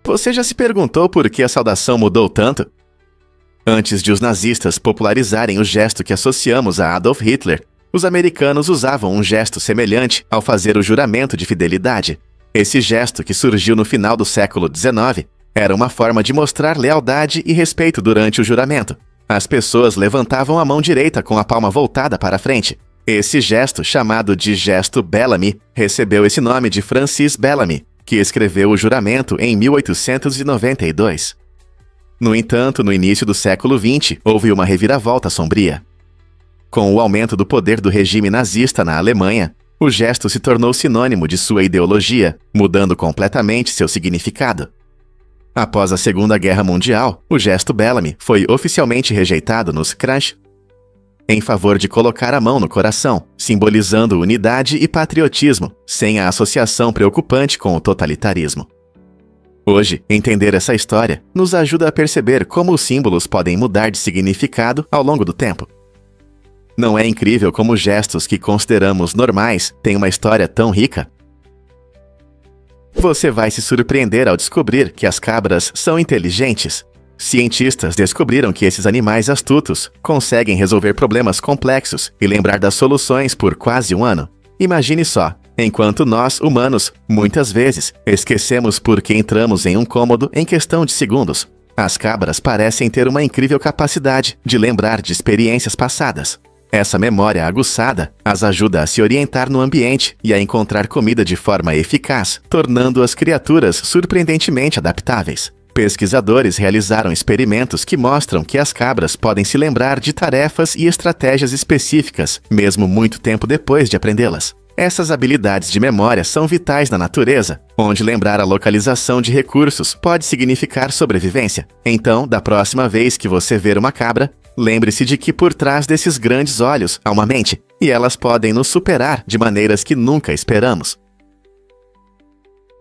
Você já se perguntou por que a saudação mudou tanto? Antes de os nazistas popularizarem o gesto que associamos a Adolf Hitler, os americanos usavam um gesto semelhante ao fazer o juramento de fidelidade. Esse gesto, que surgiu no final do século XIX, era uma forma de mostrar lealdade e respeito durante o juramento. As pessoas levantavam a mão direita com a palma voltada para a frente. Esse gesto, chamado de gesto Bellamy, recebeu esse nome de Francis Bellamy, que escreveu o juramento em 1892. No entanto, no início do século XX, houve uma reviravolta sombria. Com o aumento do poder do regime nazista na Alemanha, o gesto se tornou sinônimo de sua ideologia, mudando completamente seu significado. Após a Segunda Guerra Mundial, o gesto Bellamy foi oficialmente rejeitado nos crãs em favor de colocar a mão no coração, simbolizando unidade e patriotismo, sem a associação preocupante com o totalitarismo. Hoje, entender essa história nos ajuda a perceber como os símbolos podem mudar de significado ao longo do tempo. Não é incrível como gestos que consideramos normais têm uma história tão rica? Você vai se surpreender ao descobrir que as cabras são inteligentes. Cientistas descobriram que esses animais astutos conseguem resolver problemas complexos e lembrar das soluções por quase um ano. Imagine só, enquanto nós, humanos, muitas vezes esquecemos por que entramos em um cômodo em questão de segundos. As cabras parecem ter uma incrível capacidade de lembrar de experiências passadas. Essa memória aguçada as ajuda a se orientar no ambiente e a encontrar comida de forma eficaz, tornando as criaturas surpreendentemente adaptáveis. Pesquisadores realizaram experimentos que mostram que as cabras podem se lembrar de tarefas e estratégias específicas, mesmo muito tempo depois de aprendê-las. Essas habilidades de memória são vitais na natureza, onde lembrar a localização de recursos pode significar sobrevivência. Então, da próxima vez que você ver uma cabra, lembre-se de que por trás desses grandes olhos há uma mente, e elas podem nos superar de maneiras que nunca esperamos.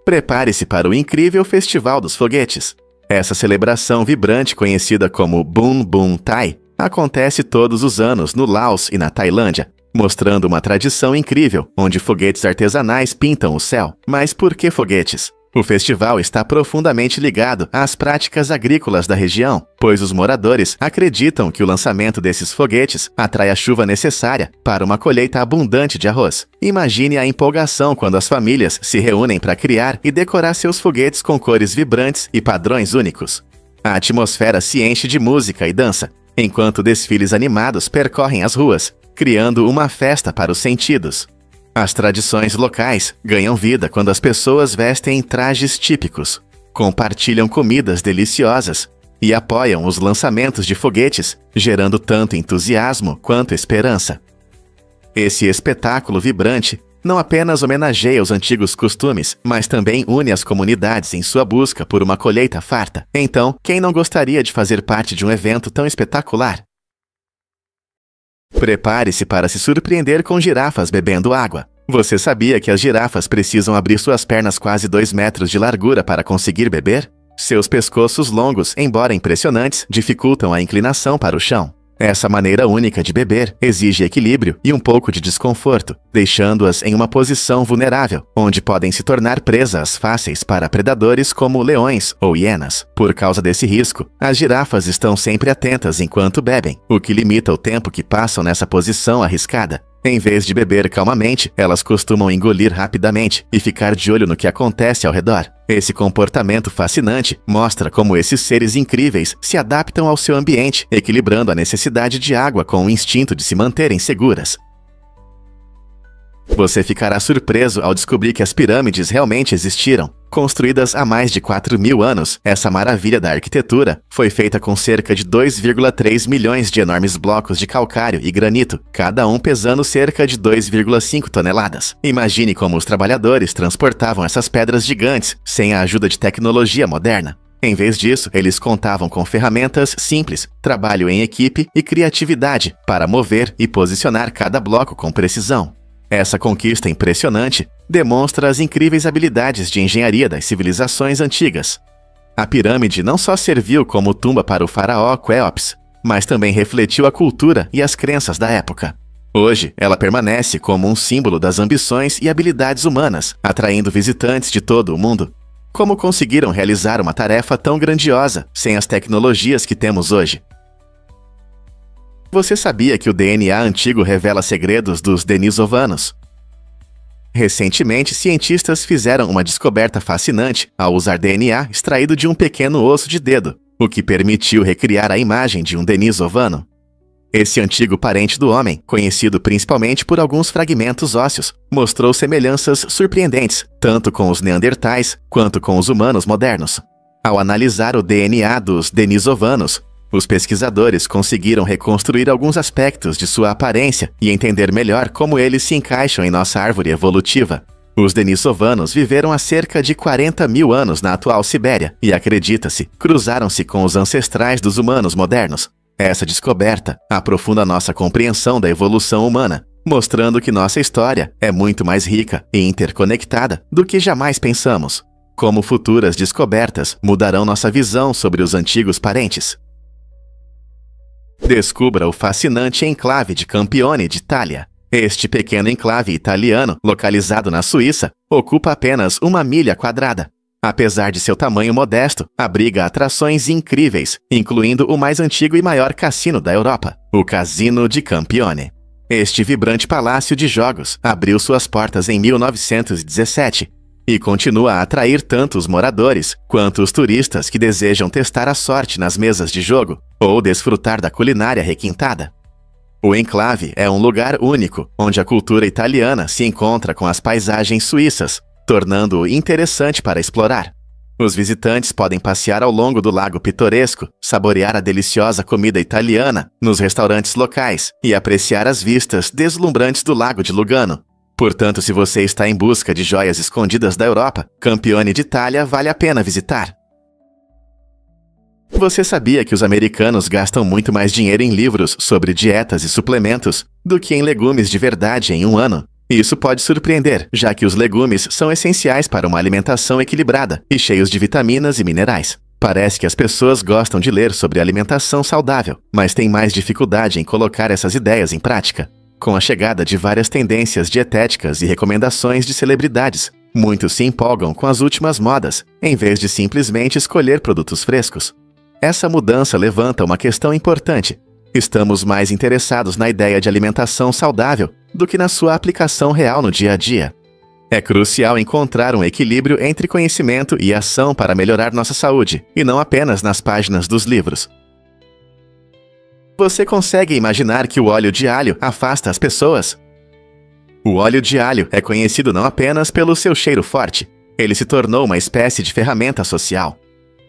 Prepare-se para o incrível Festival dos Foguetes. Essa celebração vibrante, conhecida como Bun Bun Thai, acontece todos os anos no Laos e na Tailândia, mostrando uma tradição incrível, onde foguetes artesanais pintam o céu. Mas por que foguetes? O festival está profundamente ligado às práticas agrícolas da região, pois os moradores acreditam que o lançamento desses foguetes atrai a chuva necessária para uma colheita abundante de arroz. Imagine a empolgação quando as famílias se reúnem para criar e decorar seus foguetes com cores vibrantes e padrões únicos. A atmosfera se enche de música e dança, enquanto desfiles animados percorrem as ruas, criando uma festa para os sentidos. As tradições locais ganham vida quando as pessoas vestem trajes típicos, compartilham comidas deliciosas e apoiam os lançamentos de foguetes, gerando tanto entusiasmo quanto esperança. Esse espetáculo vibrante não apenas homenageia os antigos costumes, mas também une as comunidades em sua busca por uma colheita farta. Então, quem não gostaria de fazer parte de um evento tão espetacular? Prepare-se para se surpreender com girafas bebendo água. Você sabia que as girafas precisam abrir suas pernas quase 2 metros de largura para conseguir beber? Seus pescoços longos, embora impressionantes, dificultam a inclinação para o chão. Essa maneira única de beber exige equilíbrio e um pouco de desconforto, deixando-as em uma posição vulnerável, onde podem se tornar presas fáceis para predadores como leões ou hienas. Por causa desse risco, as girafas estão sempre atentas enquanto bebem, o que limita o tempo que passam nessa posição arriscada. Em vez de beber calmamente, elas costumam engolir rapidamente e ficar de olho no que acontece ao redor. Esse comportamento fascinante mostra como esses seres incríveis se adaptam ao seu ambiente, equilibrando a necessidade de água com o instinto de se manterem seguras. Você ficará surpreso ao descobrir que as pirâmides realmente existiram. Construídas há mais de 4.000 anos, essa maravilha da arquitetura foi feita com cerca de 2,3 milhões de enormes blocos de calcário e granito, cada um pesando cerca de 2,5 toneladas. Imagine como os trabalhadores transportavam essas pedras gigantes sem a ajuda de tecnologia moderna. Em vez disso, eles contavam com ferramentas simples, trabalho em equipe e criatividade para mover e posicionar cada bloco com precisão. Essa conquista impressionante demonstra as incríveis habilidades de engenharia das civilizações antigas. A pirâmide não só serviu como tumba para o faraó Quéops, mas também refletiu a cultura e as crenças da época. Hoje, ela permanece como um símbolo das ambições e habilidades humanas, atraindo visitantes de todo o mundo. Como conseguiram realizar uma tarefa tão grandiosa sem as tecnologias que temos hoje? Você sabia que o DNA antigo revela segredos dos denisovanos? Recentemente, cientistas fizeram uma descoberta fascinante ao usar DNA extraído de um pequeno osso de dedo, o que permitiu recriar a imagem de um denisovano. Esse antigo parente do homem, conhecido principalmente por alguns fragmentos ósseos, mostrou semelhanças surpreendentes, tanto com os neandertais quanto com os humanos modernos. Ao analisar o DNA dos denisovanos, os pesquisadores conseguiram reconstruir alguns aspectos de sua aparência e entender melhor como eles se encaixam em nossa árvore evolutiva. Os denisovanos viveram há cerca de 40.000 anos na atual Sibéria e, acredita-se, cruzaram-se com os ancestrais dos humanos modernos. Essa descoberta aprofunda nossa compreensão da evolução humana, mostrando que nossa história é muito mais rica e interconectada do que jamais pensamos. Como futuras descobertas mudarão nossa visão sobre os antigos parentes. Descubra o fascinante enclave de Campione d'Italia. Este pequeno enclave italiano, localizado na Suíça, ocupa apenas 1 milha quadrada. Apesar de seu tamanho modesto, abriga atrações incríveis, incluindo o mais antigo e maior cassino da Europa, o Casino di Campione. Este vibrante palácio de jogos abriu suas portas em 1917 e continua a atrair tanto os moradores quanto os turistas que desejam testar a sorte nas mesas de jogo ou desfrutar da culinária requintada. O enclave é um lugar único, onde a cultura italiana se encontra com as paisagens suíças, tornando-o interessante para explorar. Os visitantes podem passear ao longo do lago pitoresco, saborear a deliciosa comida italiana nos restaurantes locais e apreciar as vistas deslumbrantes do lago de Lugano. Portanto, se você está em busca de joias escondidas da Europa, Campione d'Italia vale a pena visitar. Você sabia que os americanos gastam muito mais dinheiro em livros sobre dietas e suplementos do que em legumes de verdade em um ano? Isso pode surpreender, já que os legumes são essenciais para uma alimentação equilibrada e cheios de vitaminas e minerais. Parece que as pessoas gostam de ler sobre alimentação saudável, mas têm mais dificuldade em colocar essas ideias em prática. Com a chegada de várias tendências dietéticas e recomendações de celebridades, muitos se empolgam com as últimas modas, em vez de simplesmente escolher produtos frescos. Essa mudança levanta uma questão importante. Estamos mais interessados na ideia de alimentação saudável do que na sua aplicação real no dia a dia. É crucial encontrar um equilíbrio entre conhecimento e ação para melhorar nossa saúde, e não apenas nas páginas dos livros. Você consegue imaginar que o óleo de alho afasta as pessoas? O óleo de alho é conhecido não apenas pelo seu cheiro forte, ele se tornou uma espécie de ferramenta social.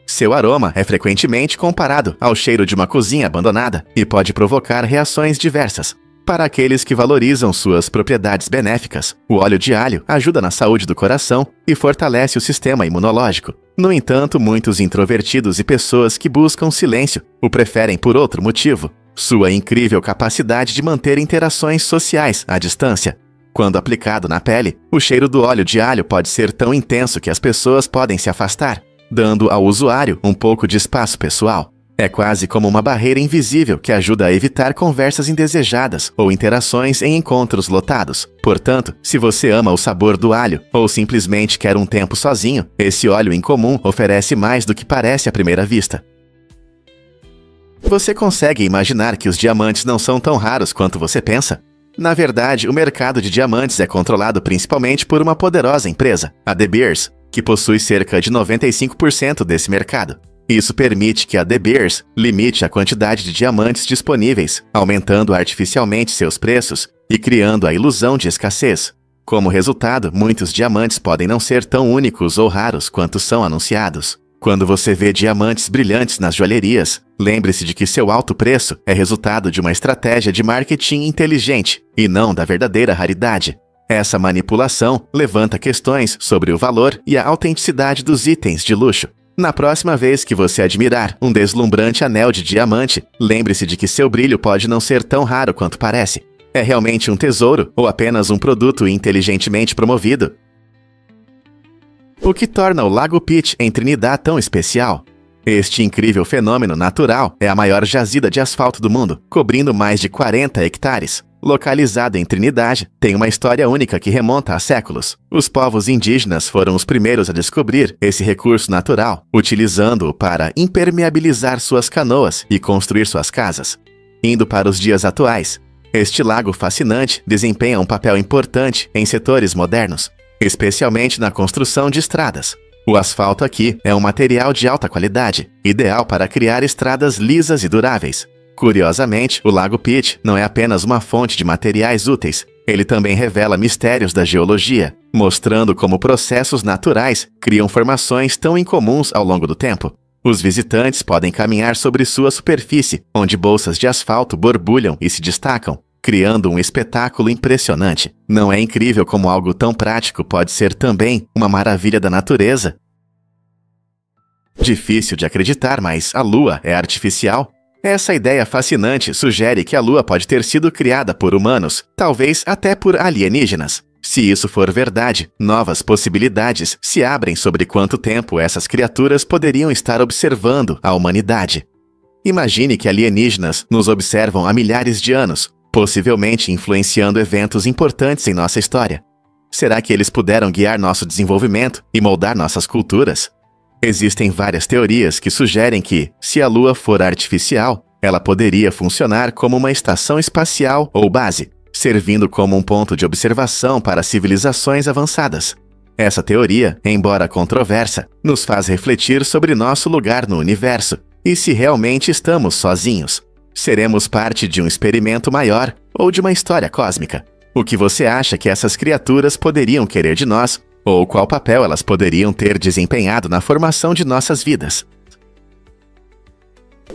Seu aroma é frequentemente comparado ao cheiro de uma cozinha abandonada e pode provocar reações diversas. Para aqueles que valorizam suas propriedades benéficas, o óleo de alho ajuda na saúde do coração e fortalece o sistema imunológico. No entanto, muitos introvertidos e pessoas que buscam silêncio o preferem por outro motivo: sua incrível capacidade de manter interações sociais à distância. Quando aplicado na pele, o cheiro do óleo de alho pode ser tão intenso que as pessoas podem se afastar, dando ao usuário um pouco de espaço pessoal. É quase como uma barreira invisível que ajuda a evitar conversas indesejadas ou interações em encontros lotados. Portanto, se você ama o sabor do alho ou simplesmente quer um tempo sozinho, esse óleo incomum oferece mais do que parece à primeira vista. Você consegue imaginar que os diamantes não são tão raros quanto você pensa? Na verdade, o mercado de diamantes é controlado principalmente por uma poderosa empresa, a De Beers, que possui cerca de 95% desse mercado. Isso permite que a De Beers limite a quantidade de diamantes disponíveis, aumentando artificialmente seus preços e criando a ilusão de escassez. Como resultado, muitos diamantes podem não ser tão únicos ou raros quanto são anunciados. Quando você vê diamantes brilhantes nas joalherias, lembre-se de que seu alto preço é resultado de uma estratégia de marketing inteligente e não da verdadeira raridade. Essa manipulação levanta questões sobre o valor e a autenticidade dos itens de luxo. Na próxima vez que você admirar um deslumbrante anel de diamante, lembre-se de que seu brilho pode não ser tão raro quanto parece. É realmente um tesouro ou apenas um produto inteligentemente promovido? O que torna o Lago Pitt em Trinidad tão especial? Este incrível fenômeno natural é a maior jazida de asfalto do mundo, cobrindo mais de 40 hectares. Localizado em Trinidad, tem uma história única que remonta a séculos. Os povos indígenas foram os primeiros a descobrir esse recurso natural, utilizando-o para impermeabilizar suas canoas e construir suas casas. Indo para os dias atuais, este lago fascinante desempenha um papel importante em setores modernos, especialmente na construção de estradas. O asfalto aqui é um material de alta qualidade, ideal para criar estradas lisas e duráveis. Curiosamente, o Lago Pitt não é apenas uma fonte de materiais úteis, ele também revela mistérios da geologia, mostrando como processos naturais criam formações tão incomuns ao longo do tempo. Os visitantes podem caminhar sobre sua superfície, onde bolsas de asfalto borbulham e se destacam, criando um espetáculo impressionante. Não é incrível como algo tão prático pode ser também uma maravilha da natureza? Difícil de acreditar, mas a Lua é artificial? Essa ideia fascinante sugere que a Lua pode ter sido criada por humanos, talvez até por alienígenas. Se isso for verdade, novas possibilidades se abrem sobre quanto tempo essas criaturas poderiam estar observando a humanidade. Imagine que alienígenas nos observam há milhares de anos, possivelmente influenciando eventos importantes em nossa história. Será que eles puderam guiar nosso desenvolvimento e moldar nossas culturas? Existem várias teorias que sugerem que, se a Lua for artificial, ela poderia funcionar como uma estação espacial ou base, servindo como um ponto de observação para civilizações avançadas. Essa teoria, embora controversa, nos faz refletir sobre nosso lugar no universo e se realmente estamos sozinhos. Seremos parte de um experimento maior ou de uma história cósmica? O que você acha que essas criaturas poderiam querer de nós? Ou qual papel elas poderiam ter desempenhado na formação de nossas vidas?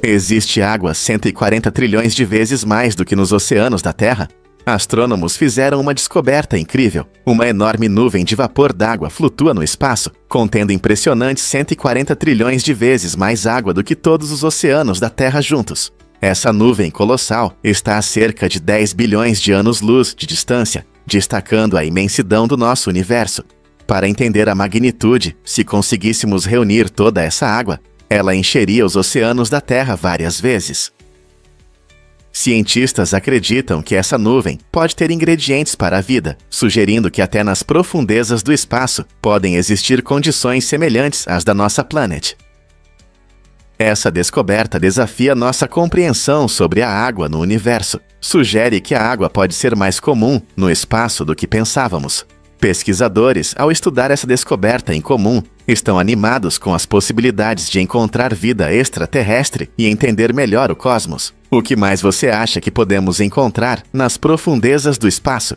Existe água 140 trilhões de vezes mais do que nos oceanos da Terra? Astrônomos fizeram uma descoberta incrível. Uma enorme nuvem de vapor d'água flutua no espaço, contendo impressionantes 140 trilhões de vezes mais água do que todos os oceanos da Terra juntos. Essa nuvem colossal está a cerca de 10 bilhões de anos-luz de distância, destacando a imensidão do nosso universo. Para entender a magnitude, se conseguíssemos reunir toda essa água, ela encheria os oceanos da Terra várias vezes. Cientistas acreditam que essa nuvem pode ter ingredientes para a vida, sugerindo que até nas profundezas do espaço podem existir condições semelhantes às da nossa planet. Essa descoberta desafia nossa compreensão sobre a água no universo. Sugere que a água pode ser mais comum no espaço do que pensávamos. Pesquisadores, ao estudar essa descoberta em comum, estão animados com as possibilidades de encontrar vida extraterrestre e entender melhor o cosmos. O que mais você acha que podemos encontrar nas profundezas do espaço?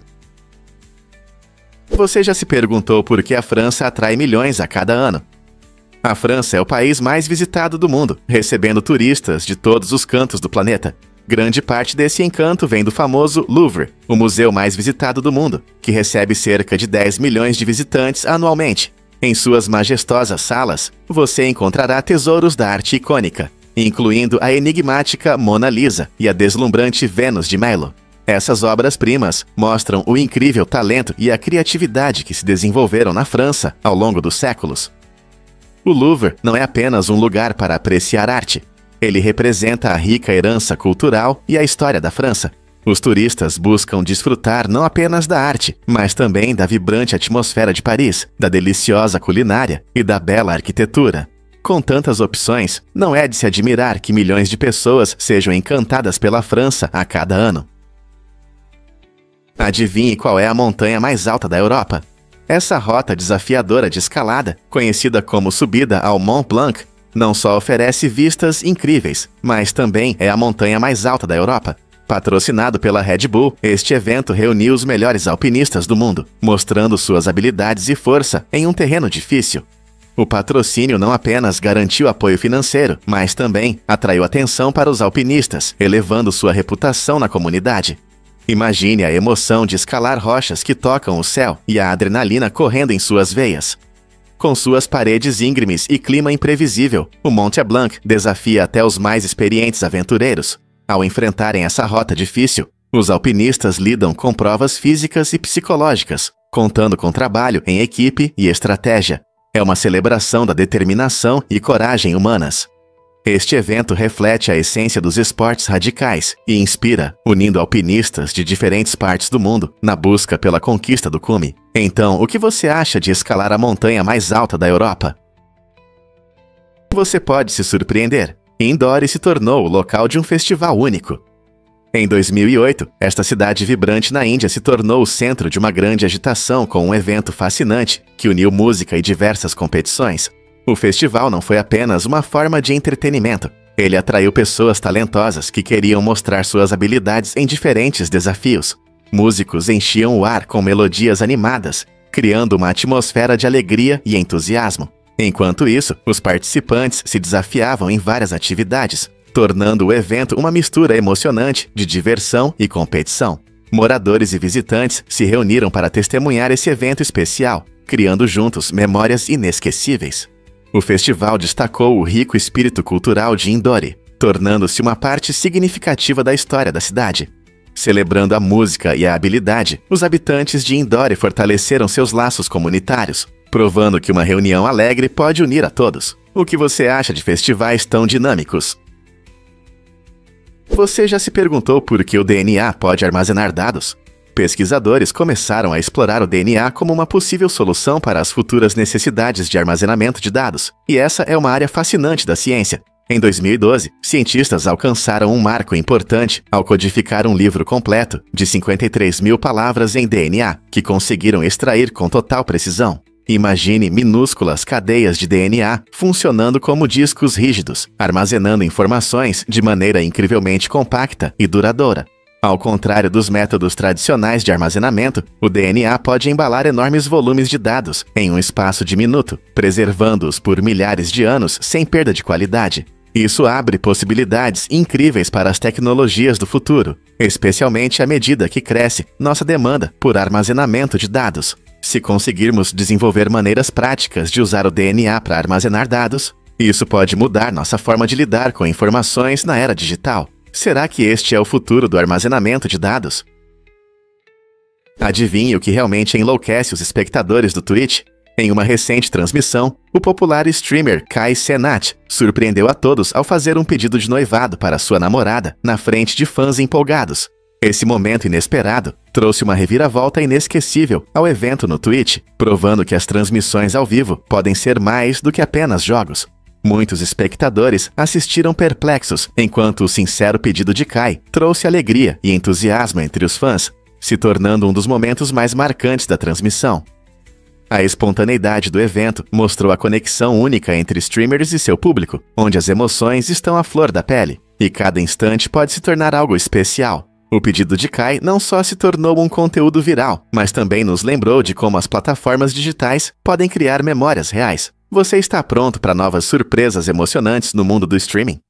Você já se perguntou por que a França atrai milhões a cada ano? A França é o país mais visitado do mundo, recebendo turistas de todos os cantos do planeta. Grande parte desse encanto vem do famoso Louvre, o museu mais visitado do mundo, que recebe cerca de 10 milhões de visitantes anualmente. Em suas majestosas salas, você encontrará tesouros da arte icônica, incluindo a enigmática Mona Lisa e a deslumbrante Vênus de Milo. Essas obras-primas mostram o incrível talento e a criatividade que se desenvolveram na França ao longo dos séculos. O Louvre não é apenas um lugar para apreciar arte. Ele representa a rica herança cultural e a história da França. Os turistas buscam desfrutar não apenas da arte, mas também da vibrante atmosfera de Paris, da deliciosa culinária e da bela arquitetura. Com tantas opções, não é de se admirar que milhões de pessoas sejam encantadas pela França a cada ano. Adivinhe qual é a montanha mais alta da Europa? Essa rota desafiadora de escalada, conhecida como subida ao Mont Blanc, não só oferece vistas incríveis, mas também é a montanha mais alta da Europa. Patrocinado pela Red Bull, este evento reuniu os melhores alpinistas do mundo, mostrando suas habilidades e força em um terreno difícil. O patrocínio não apenas garantiu apoio financeiro, mas também atraiu atenção para os alpinistas, elevando sua reputação na comunidade. Imagine a emoção de escalar rochas que tocam o céu e a adrenalina correndo em suas veias. Com suas paredes íngremes e clima imprevisível, o Mont Blanc desafia até os mais experientes aventureiros. Ao enfrentarem essa rota difícil, os alpinistas lidam com provas físicas e psicológicas, contando com trabalho em equipe e estratégia. É uma celebração da determinação e coragem humanas. Este evento reflete a essência dos esportes radicais e inspira, unindo alpinistas de diferentes partes do mundo na busca pela conquista do cume. Então, o que você acha de escalar a montanha mais alta da Europa? Você pode se surpreender. Indore se tornou o local de um festival único. Em 2008, esta cidade vibrante na Índia se tornou o centro de uma grande agitação com um evento fascinante que uniu música e diversas competições. O festival não foi apenas uma forma de entretenimento. Ele atraiu pessoas talentosas que queriam mostrar suas habilidades em diferentes desafios. Músicos enchiam o ar com melodias animadas, criando uma atmosfera de alegria e entusiasmo. Enquanto isso, os participantes se desafiavam em várias atividades, tornando o evento uma mistura emocionante de diversão e competição. Moradores e visitantes se reuniram para testemunhar esse evento especial, criando juntos memórias inesquecíveis. O festival destacou o rico espírito cultural de Indore, tornando-se uma parte significativa da história da cidade. Celebrando a música e a habilidade, os habitantes de Indore fortaleceram seus laços comunitários, provando que uma reunião alegre pode unir a todos. O que você acha de festivais tão dinâmicos? Você já se perguntou por que o DNA pode armazenar dados? Pesquisadores começaram a explorar o DNA como uma possível solução para as futuras necessidades de armazenamento de dados, e essa é uma área fascinante da ciência. Em 2012, cientistas alcançaram um marco importante ao codificar um livro completo de 53 mil palavras em DNA, que conseguiram extrair com total precisão. Imagine minúsculas cadeias de DNA funcionando como discos rígidos, armazenando informações de maneira incrivelmente compacta e duradoura. Ao contrário dos métodos tradicionais de armazenamento, o DNA pode embalar enormes volumes de dados em um espaço diminuto, preservando-os por milhares de anos sem perda de qualidade. Isso abre possibilidades incríveis para as tecnologias do futuro, especialmente à medida que cresce nossa demanda por armazenamento de dados. Se conseguirmos desenvolver maneiras práticas de usar o DNA para armazenar dados, isso pode mudar nossa forma de lidar com informações na era digital. Será que este é o futuro do armazenamento de dados? Adivinhe o que realmente enlouquece os espectadores do Twitch? Em uma recente transmissão, o popular streamer Kai Cenat surpreendeu a todos ao fazer um pedido de noivado para sua namorada na frente de fãs empolgados. Esse momento inesperado trouxe uma reviravolta inesquecível ao evento no Twitch, provando que as transmissões ao vivo podem ser mais do que apenas jogos. Muitos espectadores assistiram perplexos, enquanto o sincero pedido de Kai trouxe alegria e entusiasmo entre os fãs, se tornando um dos momentos mais marcantes da transmissão. A espontaneidade do evento mostrou a conexão única entre streamers e seu público, onde as emoções estão à flor da pele, e cada instante pode se tornar algo especial. O pedido de Kai não só se tornou um conteúdo viral, mas também nos lembrou de como as plataformas digitais podem criar memórias reais. Você está pronto para novas surpresas emocionantes no mundo do streaming?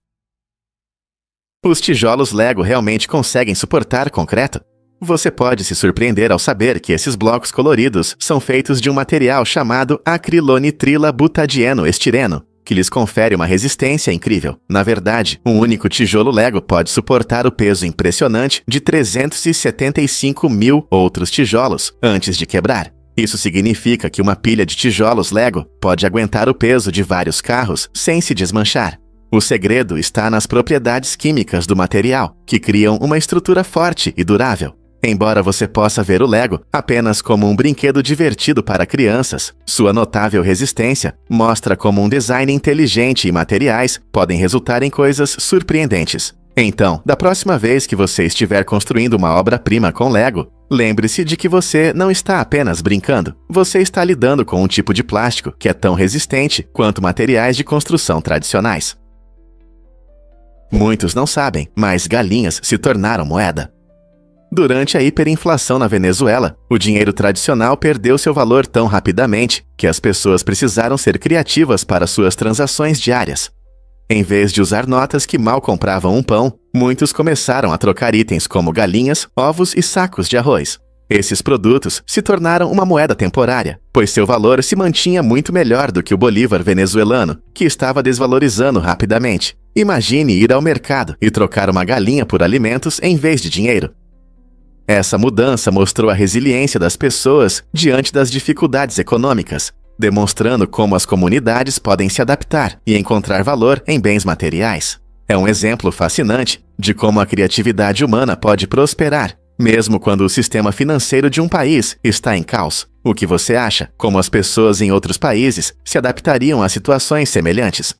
Os tijolos Lego realmente conseguem suportar concreto? Você pode se surpreender ao saber que esses blocos coloridos são feitos de um material chamado acrilonitrila butadieno estireno, que lhes confere uma resistência incrível. Na verdade, um único tijolo Lego pode suportar o peso impressionante de 375 mil outros tijolos antes de quebrar. Isso significa que uma pilha de tijolos Lego pode aguentar o peso de vários carros sem se desmanchar. O segredo está nas propriedades químicas do material, que criam uma estrutura forte e durável. Embora você possa ver o Lego apenas como um brinquedo divertido para crianças, sua notável resistência mostra como um design inteligente e materiais podem resultar em coisas surpreendentes. Então, da próxima vez que você estiver construindo uma obra-prima com Lego, lembre-se de que você não está apenas brincando. Você está lidando com um tipo de plástico que é tão resistente quanto materiais de construção tradicionais. Muitos não sabem, mas galinhas se tornaram moeda. Durante a hiperinflação na Venezuela, o dinheiro tradicional perdeu seu valor tão rapidamente que as pessoas precisaram ser criativas para suas transações diárias. Em vez de usar notas que mal compravam um pão, muitos começaram a trocar itens como galinhas, ovos e sacos de arroz. Esses produtos se tornaram uma moeda temporária, pois seu valor se mantinha muito melhor do que o bolívar venezuelano, que estava desvalorizando rapidamente. Imagine ir ao mercado e trocar uma galinha por alimentos em vez de dinheiro. Essa mudança mostrou a resiliência das pessoas diante das dificuldades econômicas, demonstrando como as comunidades podem se adaptar e encontrar valor em bens materiais. É um exemplo fascinante de como a criatividade humana pode prosperar, mesmo quando o sistema financeiro de um país está em caos. O que você acha? Como as pessoas em outros países se adaptariam a situações semelhantes?